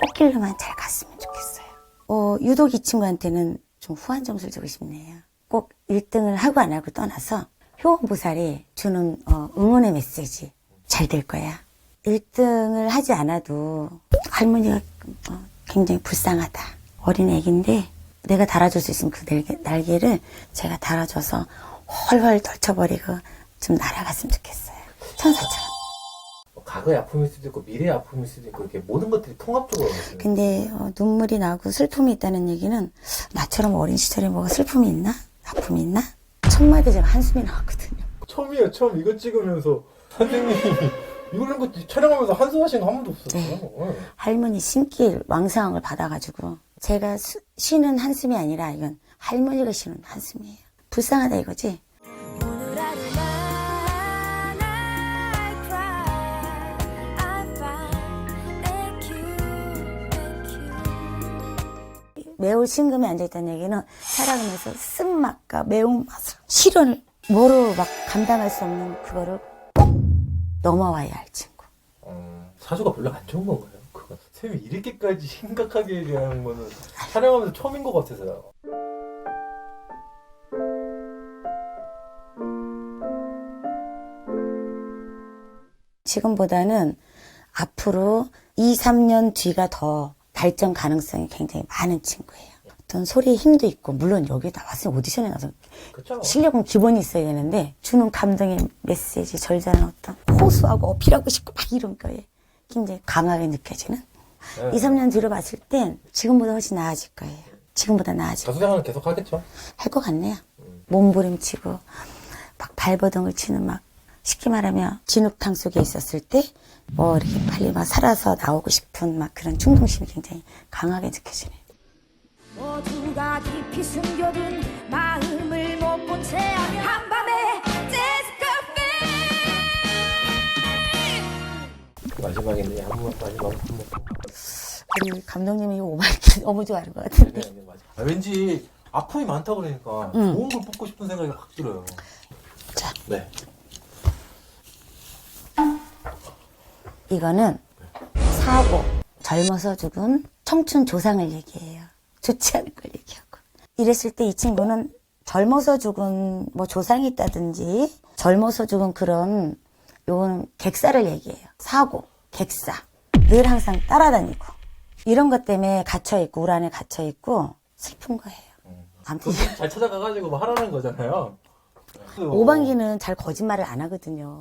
꽃길로만 잘 갔으면 좋겠어요. 유독 이 친구한테는 좀 후한 점수를 주고 싶네요. 꼭 1등을 하고 안 하고 떠나서 효원보살이 주는 응원의 메시지. 잘 될 거야. 1등을 하지 않아도 할머니가 굉장히 불쌍하다. 어린 애기인데 내가 달아줄 수 있으면 그 날개를 제가 달아줘서 헐헐 떨쳐버리고 좀 날아갔으면 좋겠어요. 천사처럼. 과거의 아픔일 수도 있고 미래의 아픔일 수도 있고 이렇게 모든 것들이 통합적으로 왔어요. 근데 눈물이 나고 슬픔이 있다는 얘기는 나처럼 어린 시절에 뭐가 슬픔이 있나? 아픔이 있나? 첫 마디 제가 한숨이 나왔거든요. 처음이에요. 처음 이거 찍으면서 선생님이 이런 거 촬영하면서 한숨하신 거 한 번도 없었어요. 네. 할머니 신길 왕성한 걸 받아가지고 제가 쉬는 한숨이 아니라 이건 할머니가 쉬는 한숨이에요. 불쌍하다 이거지? 오늘 하루만 I cry, I find, thank you. 매울 신금에 앉아있다는 얘기는 살아가면서 쓴맛과 매운맛을 시련을 뭐로 막 감당할 수 없는 그거를 꼭 넘어와야 할 친구. 사주가 별로 안 좋은 건가요? 그거 쌤이 이렇게까지 심각하게 얘기하는 거는 촬영하면서 처음인 것 같아서요. 지금보다는 앞으로 2, 3년 뒤가 더 발전 가능성이 굉장히 많은 친구예요. 어떤 소리에 힘도 있고, 물론 여기 나와서 오디션에 나와서 그쵸? 실력은 기본이 있어야 되는데, 주는 감동의 메시지, 절절한 어떤 호소하고 어필하고 싶고 막 이런 거에 굉장히 강하게 느껴지는? 네. 2, 3년 뒤로 봤을 땐 지금보다 훨씬 나아질 거예요. 지금보다 나아질 거예요. 가수생활은 계속 하겠죠? 할 것 같네요. 몸부림치고 막 발버둥을 치는 막 쉽게 말하면 진흙탕 속에 있었을 때 뭐 이렇게 빨리 막 살아서 나오고 싶은 막 그런 충동심이 굉장히 강하게 느껴지네요. 모두가 깊이 숨겨둔 마음을 못 본 채 한밤에 재즈카페 마지막에 한번 마지막 한번. 우리 감독님이 오마이갓 너무 좋아하는 것 같은데. 네, 맞아. 왠지 아픔이 많다 그러니까 좋은 걸 뽑고 싶은 생각이 확 들어요. 자, 네. 이거는 사고, 젊어서 죽은 청춘 조상을 얘기해요. 좋지 않은 걸 얘기하고. 이랬을 때 이 친구는 젊어서 죽은 뭐 조상이 있다든지 젊어서 죽은 그런 요거는 객사를 얘기해요. 사고, 객사. 늘 항상 따라다니고. 이런 것 때문에 갇혀있고, 울 안에 갇혀있고 슬픈 거예요. 아무튼 잘 찾아가가지고 뭐 하라는 거잖아요. 오방기는 잘 거짓말을 안 하거든요.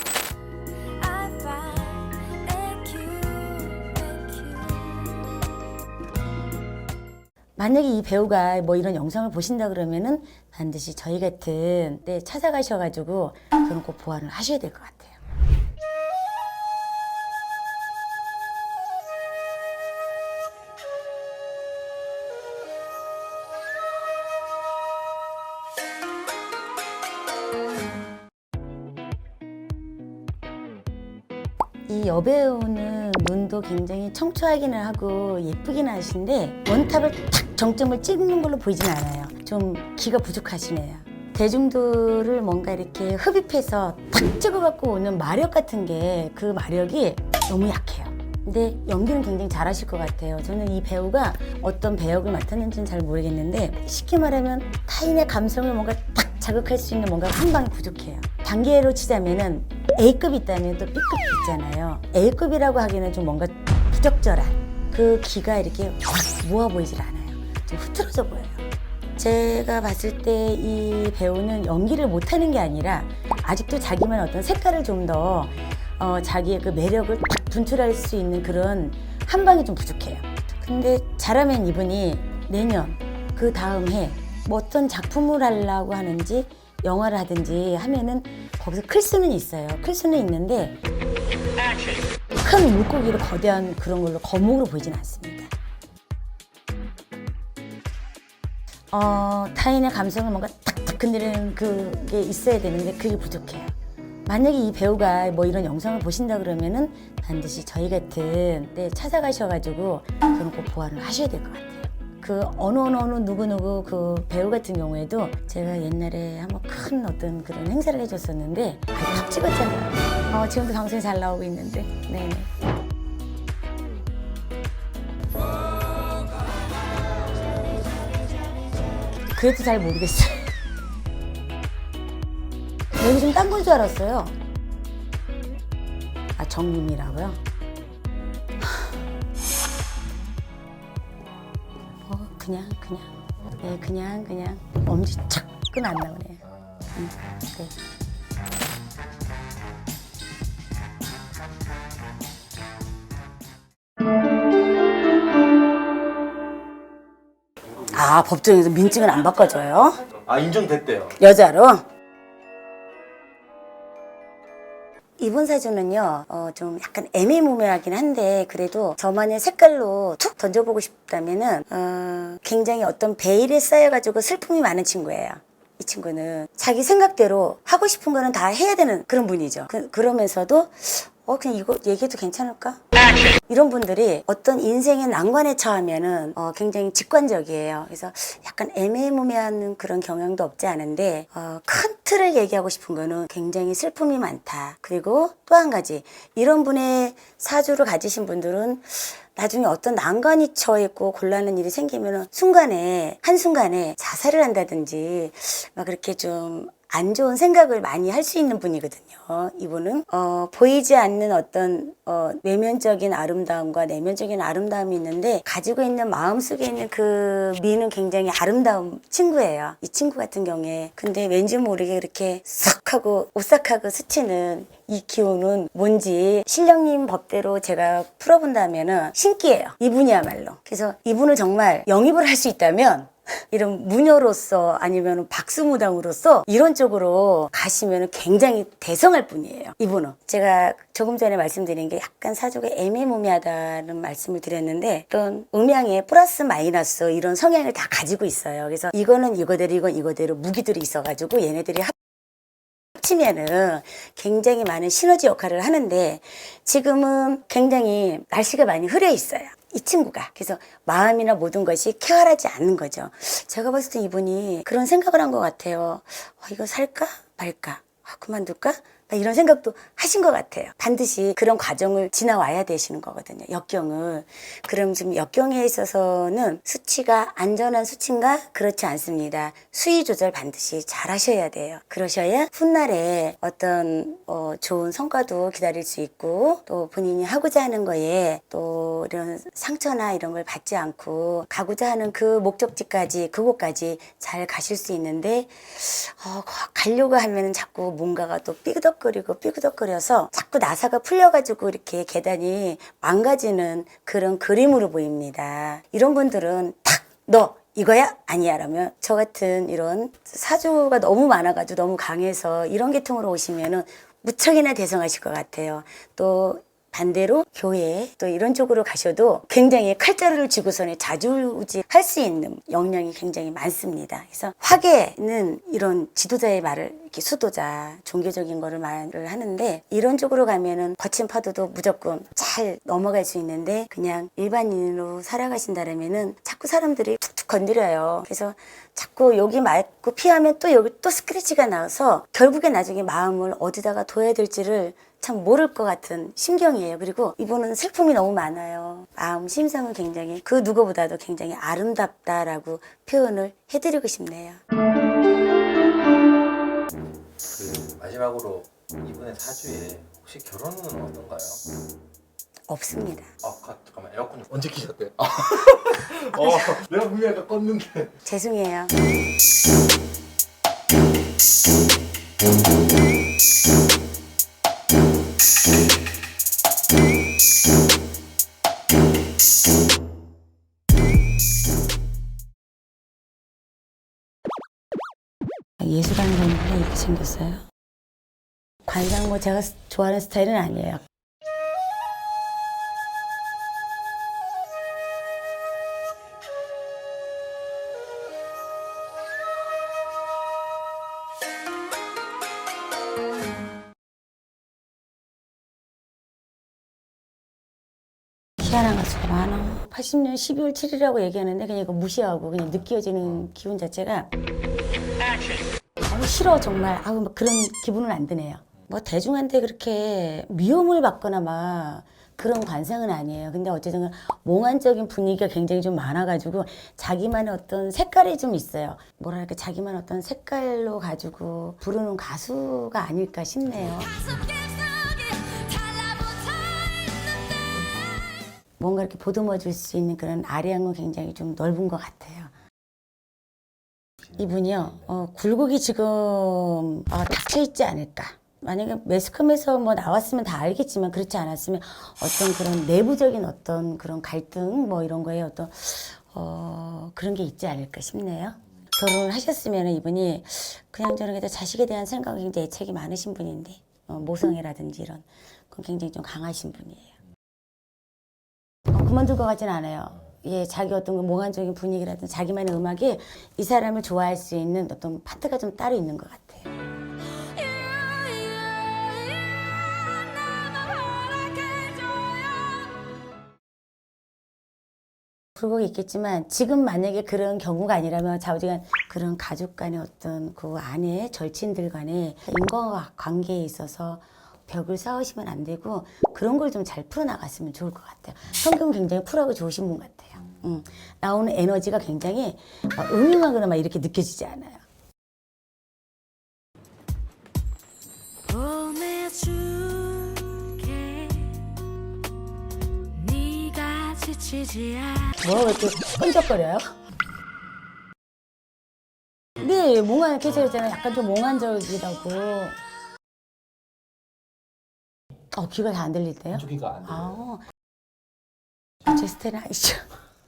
I find thank you, thank you. 만약에 이 배우가 뭐 이런 영상을 보신다 그러면은 반드시 저희 같은 데 찾아가셔가지고 그런 거 보완을 하셔야 될 것 같아요. 이 여배우는 눈도 굉장히 청초하기는 하고 예쁘기는 하신데 원탑을 탁 정점을 찍는 걸로 보이진 않아요. 좀 기가 부족하시네요. 대중들을 뭔가 이렇게 흡입해서 탁 찍어갖고 오는 마력 같은 게 그 마력이 너무 약해요. 근데 연기는 굉장히 잘하실 것 같아요. 저는 이 배우가 어떤 배역을 맡았는지는 잘 모르겠는데 쉽게 말하면 타인의 감성을 뭔가 딱 자극할 수 있는 뭔가 한 방이 부족해요. 단계로 치자면은 A급이 있다면 또 B급이 있잖아요. A급이라고 하기에는 좀 뭔가 부적절한 그 기가 이렇게 확 모아 보이질 않아요. 좀 흐트러져 보여요. 제가 봤을 때 이 배우는 연기를 못하는 게 아니라 아직도 자기만 어떤 색깔을 좀 더 자기의 그 매력을 딱 분출할 수 있는 그런 한 방이 좀 부족해요. 근데 잘하면 이분이 내년 그 다음 해 뭐 어떤 작품을 하려고 하는지 영화를 하든지 하면은 거기서 클 수는 있어요. 클 수는 있는데 큰 물고기를 거대한 그런 걸로 거목으로 보이진 않습니다. 타인의 감성을 뭔가 탁탁 건드리는 그게 있어야 되는데 그게 부족해요. 만약에 이 배우가 뭐 이런 영상을 보신다 그러면은 반드시 저희 같은 데 찾아가셔가지고 그런 거 보완을 하셔야 될 것 같아요. 그 어느 누구 그 배우 같은 경우에도 제가 옛날에 한번 큰 어떤 그런 행사를 해줬었는데 탁 찍었잖아요. 지금도 방송이 잘 나오고 있는데. 네네. 그래도 잘 모르겠어요. 여기 좀 딴 건 줄 알았어요. 아, 정림이라고요? 그냥 엄지 착끈 안 나오네요. 네. 아, 법정에서 민증을 안 바꿔줘요? 아, 인정됐대요. 여자로? 이번 사주는요, 좀 약간 애매모호하긴 한데, 그래도 저만의 색깔로 툭 던져보고 싶다면은, 굉장히 어떤 베일에 쌓여가지고 슬픔이 많은 친구예요. 이 친구는 자기 생각대로 하고 싶은 거는 다 해야 되는 그런 분이죠. 그러면서도, 그냥 이거 얘기해도 괜찮을까? 이런 분들이 어떤 인생의 난관에 처하면은 굉장히 직관적이에요. 그래서 약간 애매모호한 그런 경향도 없지 않은데 큰 팩트를 얘기하고 싶은 거는 굉장히 슬픔이 많다. 그리고 또 한 가지, 이런 분의 사주를 가지신 분들은 나중에 어떤 난관이 처해있고 곤란한 일이 생기면 한순간에 자살을 한다든지 막 그렇게 좀 안 좋은 생각을 많이 할 수 있는 분이거든요. 이분은 보이지 않는 어떤 외면적인 아름다움과 내면적인 아름다움이 있는데 가지고 있는 마음속에 있는 그 미는 굉장히 아름다운 친구예요. 이 친구 같은 경우에. 근데 왠지 모르게 그렇게 싹 하고 오싹하고 스치는 이 기운은 뭔지 신령님 법대로 제가 풀어본다면은 신기해요. 이분이야말로. 그래서 이분을 정말 영입을 할 수 있다면 이런 무녀로서 아니면 박수무당으로서 이런 쪽으로 가시면 굉장히 대성할 분이에요. 이분은 제가 조금 전에 말씀드린 게 약간 사주가 애매모호하다는 말씀을 드렸는데 어떤 음양에 플러스 마이너스 이런 성향을 다 가지고 있어요. 그래서 이거는 이거대로 이건 이거대로 무기들이 있어가지고 얘네들이 합치면은 굉장히 많은 시너지 역할을 하는데 지금은 굉장히 날씨가 많이 흐려 있어요. 이 친구가. 그래서 마음이나 모든 것이 쾌활하지 않는 거죠. 제가 봤을 때 이분이 그런 생각을 한 것 같아요. 이거 살까 말까? 그만둘까? 이런 생각도 하신 것 같아요. 반드시 그런 과정을 지나와야 되시는 거거든요. 역경을. 그럼 지금 역경에 있어서는 수치가 안전한 수치인가? 그렇지 않습니다. 수위 조절 반드시 잘 하셔야 돼요. 그러셔야 훗날에 어떤 좋은 성과도 기다릴 수 있고 또 본인이 하고자 하는 거에 또 이런 상처나 이런 걸 받지 않고 가고자 하는 그 목적지까지 그곳까지 잘 가실 수 있는데 가려고 하면 자꾸 뭔가가 또 삐그덕거려서 자꾸 나사가 풀려가지고 이렇게 계단이 망가지는 그런 그림으로 보입니다. 이런 분들은 탁 너 이거야? 아니야 라면 저 같은 이런 사주가 너무 많아가지고 너무 강해서 이런 계통으로 오시면은 무척이나 대성하실 것 같아요. 또 반대로 교회 또 이런 쪽으로 가셔도 굉장히 칼자루를 쥐고서는 자주우지 할 수 있는 역량이 굉장히 많습니다. 그래서 화계는 이런 지도자의 말을 이렇게 수도자 종교적인 거를 말을 하는데 이런 쪽으로 가면은 거친 파도도 무조건 잘 넘어갈 수 있는데 그냥 일반인으로 살아가신다면은 자꾸 사람들이 툭툭 건드려요. 그래서 자꾸 여기 맞고 피하면 또 여기 또 스크래치가 나와서 결국에 나중에 마음을 어디다가 둬야 될지를 참 모를 것 같은 심경이에요. 그리고 이분은 슬픔이 너무 많아요. 마음 심성은 굉장히 그 누구보다도 굉장히 아름답다라고 표현을 해드리고 싶네요. 그 마지막으로 이분의 사주에 혹시 결혼은 어떤가요? 없습니다. 잠깐만 에어컨 언제 키셨대요? 내가 분명히 아까 껐는데. 죄송해요. 예술하는 사람이 이렇게 생겼어요. 관상 뭐 제가 좋아하는 스타일은 아니에요. 희한한 가수가 많아. 80년 12월 7일이라고 얘기하는데 그냥 이거 무시하고 그냥 느껴지는 기분 자체가 싫어 정말. 막 그런 기분은 안 드네요. 뭐 대중한테 그렇게 미움을 받거나 막 그런 관상은 아니에요. 근데 어쨌든 몽환적인 분위기가 굉장히 좀 많아가지고 자기만의 어떤 색깔이 좀 있어요. 뭐랄까 자기만 어떤 색깔로 가지고 부르는 가수가 아닐까 싶네요. 뭔가 이렇게 보듬어 줄 수 있는 그런 아량은 굉장히 좀 넓은 것 같아요. 이분이요, 굴곡이 지금 닫혀 있지 않을까. 만약에 매스컴에서 뭐 나왔으면 다 알겠지만 그렇지 않았으면 어떤 그런 내부적인 어떤 그런 갈등 뭐 이런 거에 어떤 그런 게 있지 않을까 싶네요. 결혼을 하셨으면 이분이 그냥 저렇게 자식에 대한 생각이 굉장히 애착이 많으신 분인데 모성애라든지 이런 건 굉장히 좀 강하신 분이에요. 그만둘 것 같지는 않아요. 예, 자기 어떤 그 몽환적인 분위기라든지 자기만의 음악이 이 사람을 좋아할 수 있는 어떤 파트가 좀 따로 있는 것 같아요. 불복이 있겠지만 지금 만약에 그런 경우가 아니라면 좌우지간 그런 가족 간의 어떤 그 안에 절친들 간의 인과관계에 있어서 벽을 쌓으시면 안 되고 그런 걸 좀 잘 풀어나갔으면 좋을 것 같아요. 성격은 굉장히 쿨하고 좋으신 분 같아요. 나오는 에너지가 굉장히 막 음흉하거나 막 이렇게 느껴지지 않아요. 보내줄게 네가 지치지 뭐가 그렇게 끈적거려요? 네, 몽환 캐릭터잖아요. 약간 좀 몽환적이라고. 귀가 다 안 들릴 때요? 한쪽이가 안 돼요. 제 스타일은 아니죠.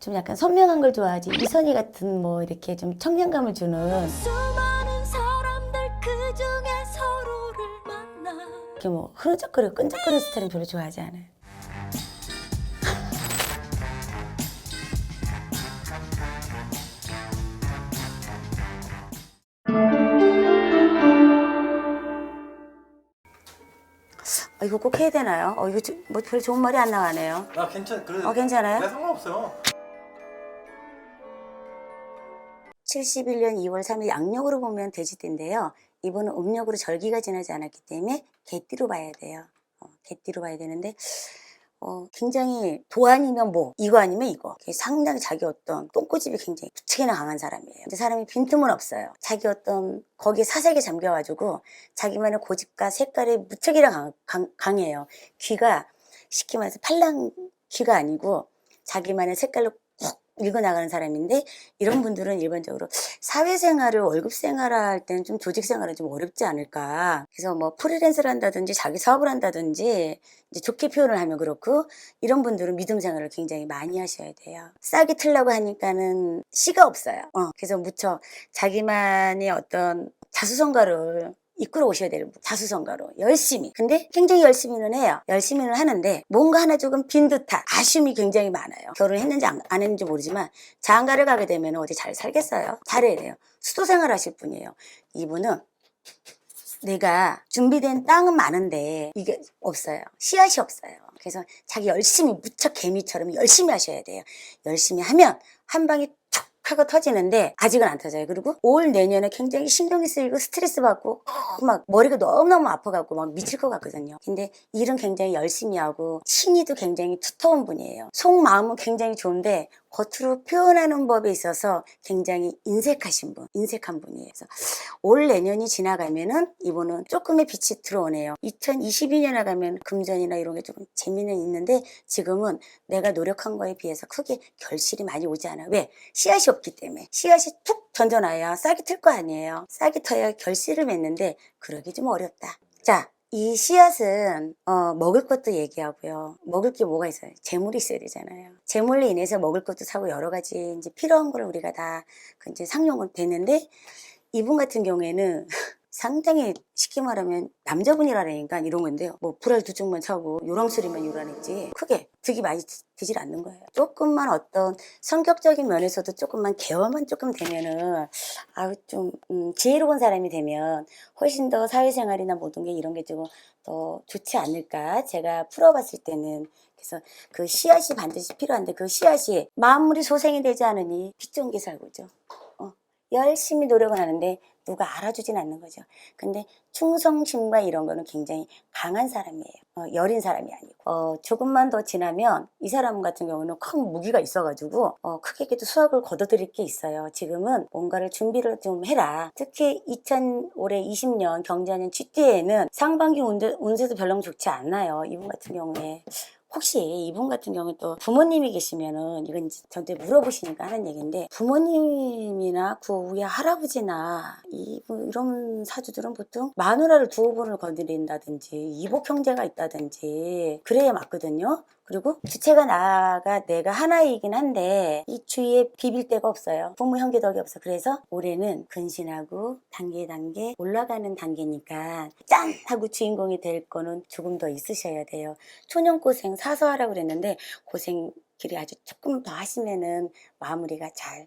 좀 약간 선명한 걸 좋아하지. 이선희 같은 뭐 이렇게 좀 청량감을 주는 수많은 사람들 그 중에 서로를 만나 이렇게 뭐 흐느적거리고 끈적거리는 스타일은 별로 좋아하지 않아요. 이거 꼭 해야 되나요? 이거 뭐 별로 좋은 말이 안 나가네요. 괜찮. 괜찮아요? 네, 상관없어요. 71년 2월 3일 양력으로 보면 돼지띠인데요. 이분은 음력으로 절기가 지나지 않았기 때문에 개띠로 봐야 돼요. 개띠로 봐야 되는데 굉장히 도 아니면 뭐 이거 아니면 이거 상당히 자기 어떤 똥꼬집이 굉장히 무척이나 강한 사람이에요. 근데 사람이 빈틈은 없어요. 자기 어떤 거기에 사색에 잠겨가지고 자기만의 고집과 색깔이 무척이나 강해요. 귀가 쉽게 말해서 팔랑 귀가 아니고 자기만의 색깔로 꼭 읽어나가는 사람인데 이런 분들은 일반적으로 사회생활을 월급생활을 할 때는 좀 조직생활은 좀 어렵지 않을까. 그래서 뭐 프리랜서를 한다든지 자기 사업을 한다든지 이제 좋게 표현을 하면 그렇고 이런 분들은 믿음 생활을 굉장히 많이 하셔야 돼요. 싸게 틀라고 하니까는 씨가 없어요. 그래서 무척 자기만의 어떤 자수성가를 이끌어 오셔야 되는 분. 자수성가로 열심히. 근데 굉장히 열심히는 해요. 열심히는 하는데 뭔가 하나 조금 빈 듯한 아쉬움이 굉장히 많아요. 결혼했는지 안 했는지 모르지만 장가를 가게 되면 어디 잘 살겠어요? 잘해야 돼요. 수도 생활 하실 분이에요. 이분은 내가 준비된 땅은 많은데 이게 없어요. 씨앗이 없어요. 그래서 자기 열심히 무척 개미처럼 열심히 하셔야 돼요. 열심히 하면 한 방에 툭 하고 터지는데 아직은 안 터져요. 그리고 올 내년에 굉장히 신경이 쓰이고 스트레스 받고 막 머리가 너무너무 아파갖고 막 미칠 것 같거든요. 근데 일은 굉장히 열심히 하고 신의도 굉장히 두터운 분이에요. 속마음은 굉장히 좋은데 겉으로 표현하는 법에 있어서 굉장히 인색한 분이에요. 그래서 올 내년이 지나가면은 이분은 조금의 빛이 들어오네요. 2022년에 가면 금전이나 이런 게 조금 재미는 있는데 지금은 내가 노력한 거에 비해서 크게 결실이 많이 오지 않아요. 왜? 씨앗이 없기 때문에. 씨앗이 툭 던져놔야 싹이 틀 거 아니에요. 싹이 터야 결실을 맺는데 그러기 좀 어렵다. 자, 이 씨앗은 먹을 것도 얘기하고요. 먹을 게 뭐가 있어요? 재물이 있어야 되잖아요. 재물로 인해서 먹을 것도 사고 여러 가지 이제 필요한 걸 우리가 다 이제 상용은 되는데 이분 같은 경우에는 상당히 쉽게 말하면 남자분이라니까 이런 건데요. 뭐 불알 두 쪽만 차고 요랑소리만 요란했지 크게 득이 많이 되질 않는 거예요. 조금만 어떤 성격적인 면에서도 조금만 개화만 조금 되면은 좀 지혜로운 사람이 되면 훨씬 더 사회생활이나 모든 게 이런 게 조금 더 좋지 않을까. 제가 풀어봤을 때는 그래서 그 씨앗이 반드시 필요한데 그 씨앗이 만물이 소생이 되지 않으니 빛 좋은 게 살고죠. 열심히 노력을 하는데 누가 알아주진 않는 거죠. 근데 충성심과 이런 거는 굉장히 강한 사람이에요. 여린 사람이 아니고. 조금만 더 지나면 이 사람 같은 경우는 큰 무기가 있어가지고 크게도 수확을 거둬들일 게 있어요. 지금은 뭔가를 준비를 좀 해라. 특히 올해 20년 경자년 쥐띠에는 상반기 운세도 별로 좋지 않나요. 이분 같은 경우에. 혹시 이분 같은 경우는 또 부모님이 계시면은 이건 저한테 물어보시니까 하는 얘기인데 부모님이나 그 위에 할아버지나 이런 사주들은 보통 마누라를 두어 번을 건드린다든지 이복 형제가 있다든지 그래야 맞거든요. 그리고 주체가 내가 하나이긴 한데 이 주위에 비빌 데가 없어요. 부모 형제 덕이 없어. 그래서 올해는 근신하고 단계 올라가는 단계니까 짠! 하고 주인공이 될 거는 조금 더 있으셔야 돼요. 초년고생 사서하라고 그랬는데 고생 길이 아주 조금 더 하시면은 마무리가 잘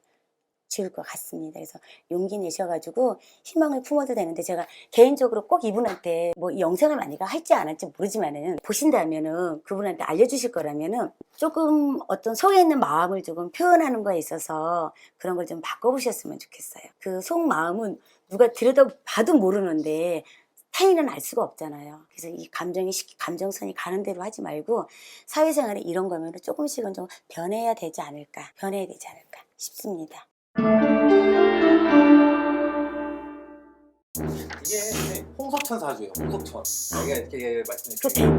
지을 것 같습니다. 그래서 용기 내셔가지고 희망을 품어도 되는데 제가 개인적으로 꼭 이분한테 뭐 이 영상을 만약에 할지 안 할지 모르지만은 보신다면은 그분한테 알려주실 거라면은 조금 어떤 속에 있는 마음을 조금 표현하는 거에 있어서 그런 걸 좀 바꿔보셨으면 좋겠어요. 그 속마음은 누가 들여다봐도 모르는데 타인은 알 수가 없잖아요. 그래서 이 감정선이 가는 대로 하지 말고 사회생활에 이런 거면 조금씩은 좀 변해야 되지 않을까 싶습니다. 이게 홍석천 사주예요. 홍석천. 제가 이렇게 말씀드릴게요.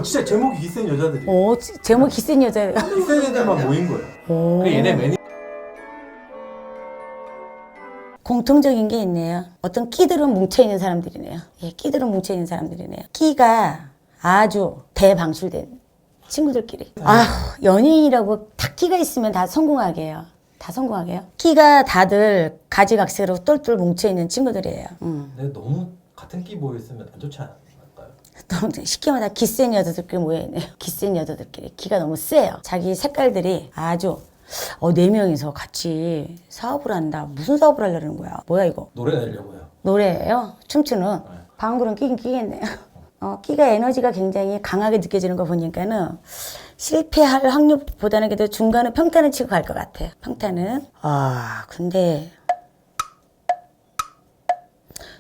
진짜 제목이 기센 여자들이. 제목 기센 여자. 기센 애들만 모인 거예요. 그 얘네 매니. 공통적인 게 있네요. 어떤 끼들은 뭉쳐있는 사람들이네요. 예, 끼들은 뭉쳐있는 사람들이네요. 끼가 아주 대방출된 친구들끼리. 연예인이라고 다 끼가 있으면 다 성공하게 해요. 다 성공하게 해요. 끼가 다들 가지각색으로 똘똘 뭉쳐있는 친구들이에요. 근데 너무 같은 끼 모였으면 안 좋지 않을까요? 너무 쉽게 말하면 기센 여자들끼리 모여있네요. 기센 여자들끼리. 기가 너무 세요. 자기 색깔들이 아주 4명이서 같이 사업을 한다. 무슨 사업을 하려는 거야? 뭐야 이거? 노래 내려고요. 노래예요? 춤추는? 네. 방구는 끼긴 끼겠네요. 끼가 에너지가 굉장히 강하게 느껴지는 거 보니까는 실패할 확률보다는 그래도 중간은 평탄을 치고 갈 것 같아요. 평탄은. 근데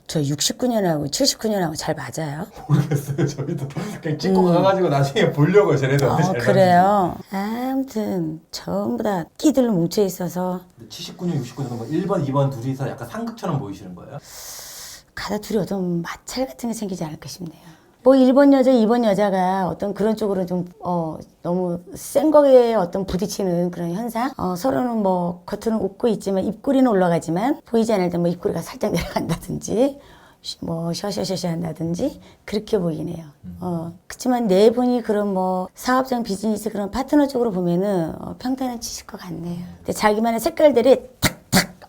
저 69년하고 79년하고 잘 맞아요? 모르겠어요. 저희도 그냥 찍고 가가지고 나중에 보려고요. 쟤네들 어떻게 잘 그래요. 아무튼 전부 다 끼들로 뭉쳐 있어서 79년, 69년 뭐 1번, 2번 둘이서 약간 상극처럼 보이시는 거예요? 가다 둘이 어떤 마찰 같은 게 생기지 않을까 싶네요. 뭐 1번 여자, 2번 여자가 어떤 그런 쪽으로 좀 너무 센 거에 어떤 부딪히는 그런 현상? 서로는 뭐 겉으로는 웃고 있지만 입꼬리는 올라가지만 보이지 않을 때 뭐 입꼬리가 살짝 내려간다든지 뭐 셔셔셔셔 한다든지 그렇게 보이네요. 그렇지만 네 분이 그런 뭐 사업장 비즈니스 그런 파트너 쪽으로 보면은 평탄을 치실 것 같네요. 근데 자기만의 색깔들이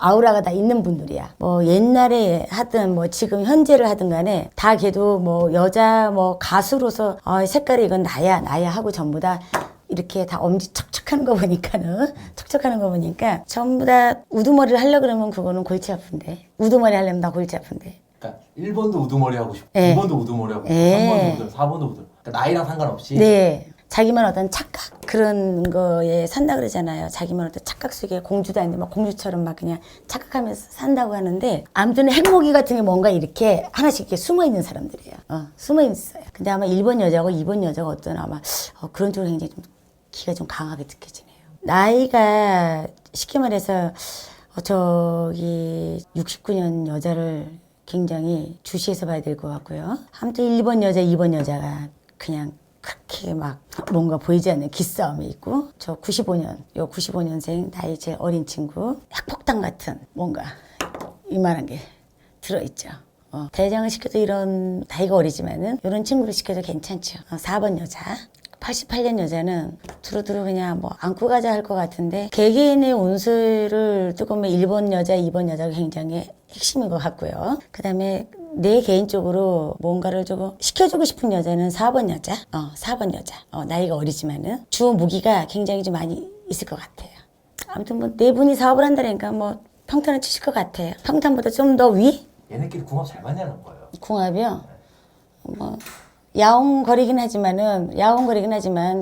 아우라가 다 있는 분들이야. 뭐 옛날에 하든 뭐 지금 현재를 하든 간에 다 걔도 뭐 여자 뭐 가수로서 색깔이 이건 나야 하고 전부 다 이렇게 다 엄지 척척하는 거 보니까는 척척하는 거 보니까 전부 다 우두머리를 하려고 그러면 그거는 골치 아픈데 우두머리 하려면 다 골치 아픈데. 그러니까 1번도 우두머리 하고 싶고 네. 2번도 우두머리 하고 싶고 네. 3번도 우두머리, 4번도 우두머리. 그러니까 나이랑 상관없이. 네. 자기만 어떤 착각 그런 거에 산다 그러잖아요. 자기만 어떤 착각 속에 공주도 아닌데 막 공주처럼 막 그냥 착각하면서 산다고 하는데 아무튼 핵모기 같은 게 뭔가 이렇게 하나씩 이렇게 숨어 있는 사람들이에요. 숨어 있어요. 근데 아마 1번 여자고 2번 여자가 어떤 아마 그런 쪽으로 굉장히 좀 기가 좀 강하게 느껴지네요. 나이가 쉽게 말해서 저기 69년 여자를 굉장히 주시해서 봐야 될 것 같고요. 아무튼 1번 여자, 2번 여자가 그냥 그렇게 막 뭔가 보이지 않는 기싸움이 있고 저 95년생 나이 제일 어린 친구 핵폭탄 같은 뭔가 이만한 게 들어있죠. 대장을 시켜도 이런 나이가 어리지만은 이런 친구를 시켜도 괜찮죠. 4번 여자 88년 여자는 두루두루 그냥 뭐 안고 가자 할 것 같은데 개개인의 운수를 조금 1번 여자, 2번 여자가 굉장히 핵심인 것 같고요. 그 다음에 내 개인적으로 뭔가를 조금 시켜주고 싶은 여자는 4번 여자. 4번 여자. 나이가 어리지만은 주 무기가 굉장히 좀 많이 있을 것 같아요. 아무튼 뭐 네 분이 사업을 한다니까 뭐 평탄을 치실 것 같아요. 평탄보다 좀 더 위? 얘네끼리 궁합 잘 맞냐는 거예요. 궁합이요? 뭐 야옹거리긴 하지만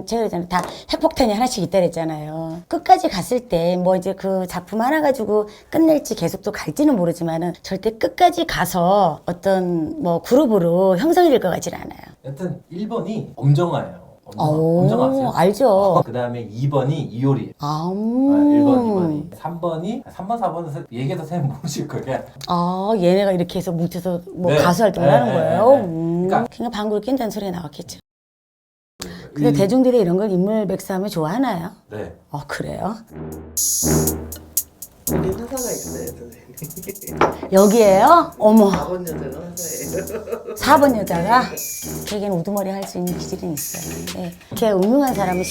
제가 그랬잖아요. 다 핵폭탄이 하나씩 있다 그랬잖아요. 끝까지 갔을 때 뭐 이제 그 작품 하나 가지고 끝낼지 계속 또 갈지는 모르지만은 절대 끝까지 가서 어떤 뭐 그룹으로 형성이 될 것 같진 않아요. 여튼 1번이 엄정아예요. 엄정아 아세요? 알죠. 그 다음에 2번이 이효리. 1번, 2번이. 3번이 3번, 4번은 얘기해서 쌤 모르실 거예요. 얘네가 이렇게 해서 뭉쳐서 뭐 네. 가수 활동을 하는 거예요. 그러니까 그냥 방구를 낀다는 소리가 나왔겠죠. 근데 대중들이 이런 걸 인물백사하면 좋아하나요? 네. 그래요? 우리 화사가 있어요, 선생님. 여기에요? 어머. 4번 여자가 화사예요. 4번 여자가 걔는 우두머리 할 수 있는 기질은 있어요. 네. 걔 음흉한 사람은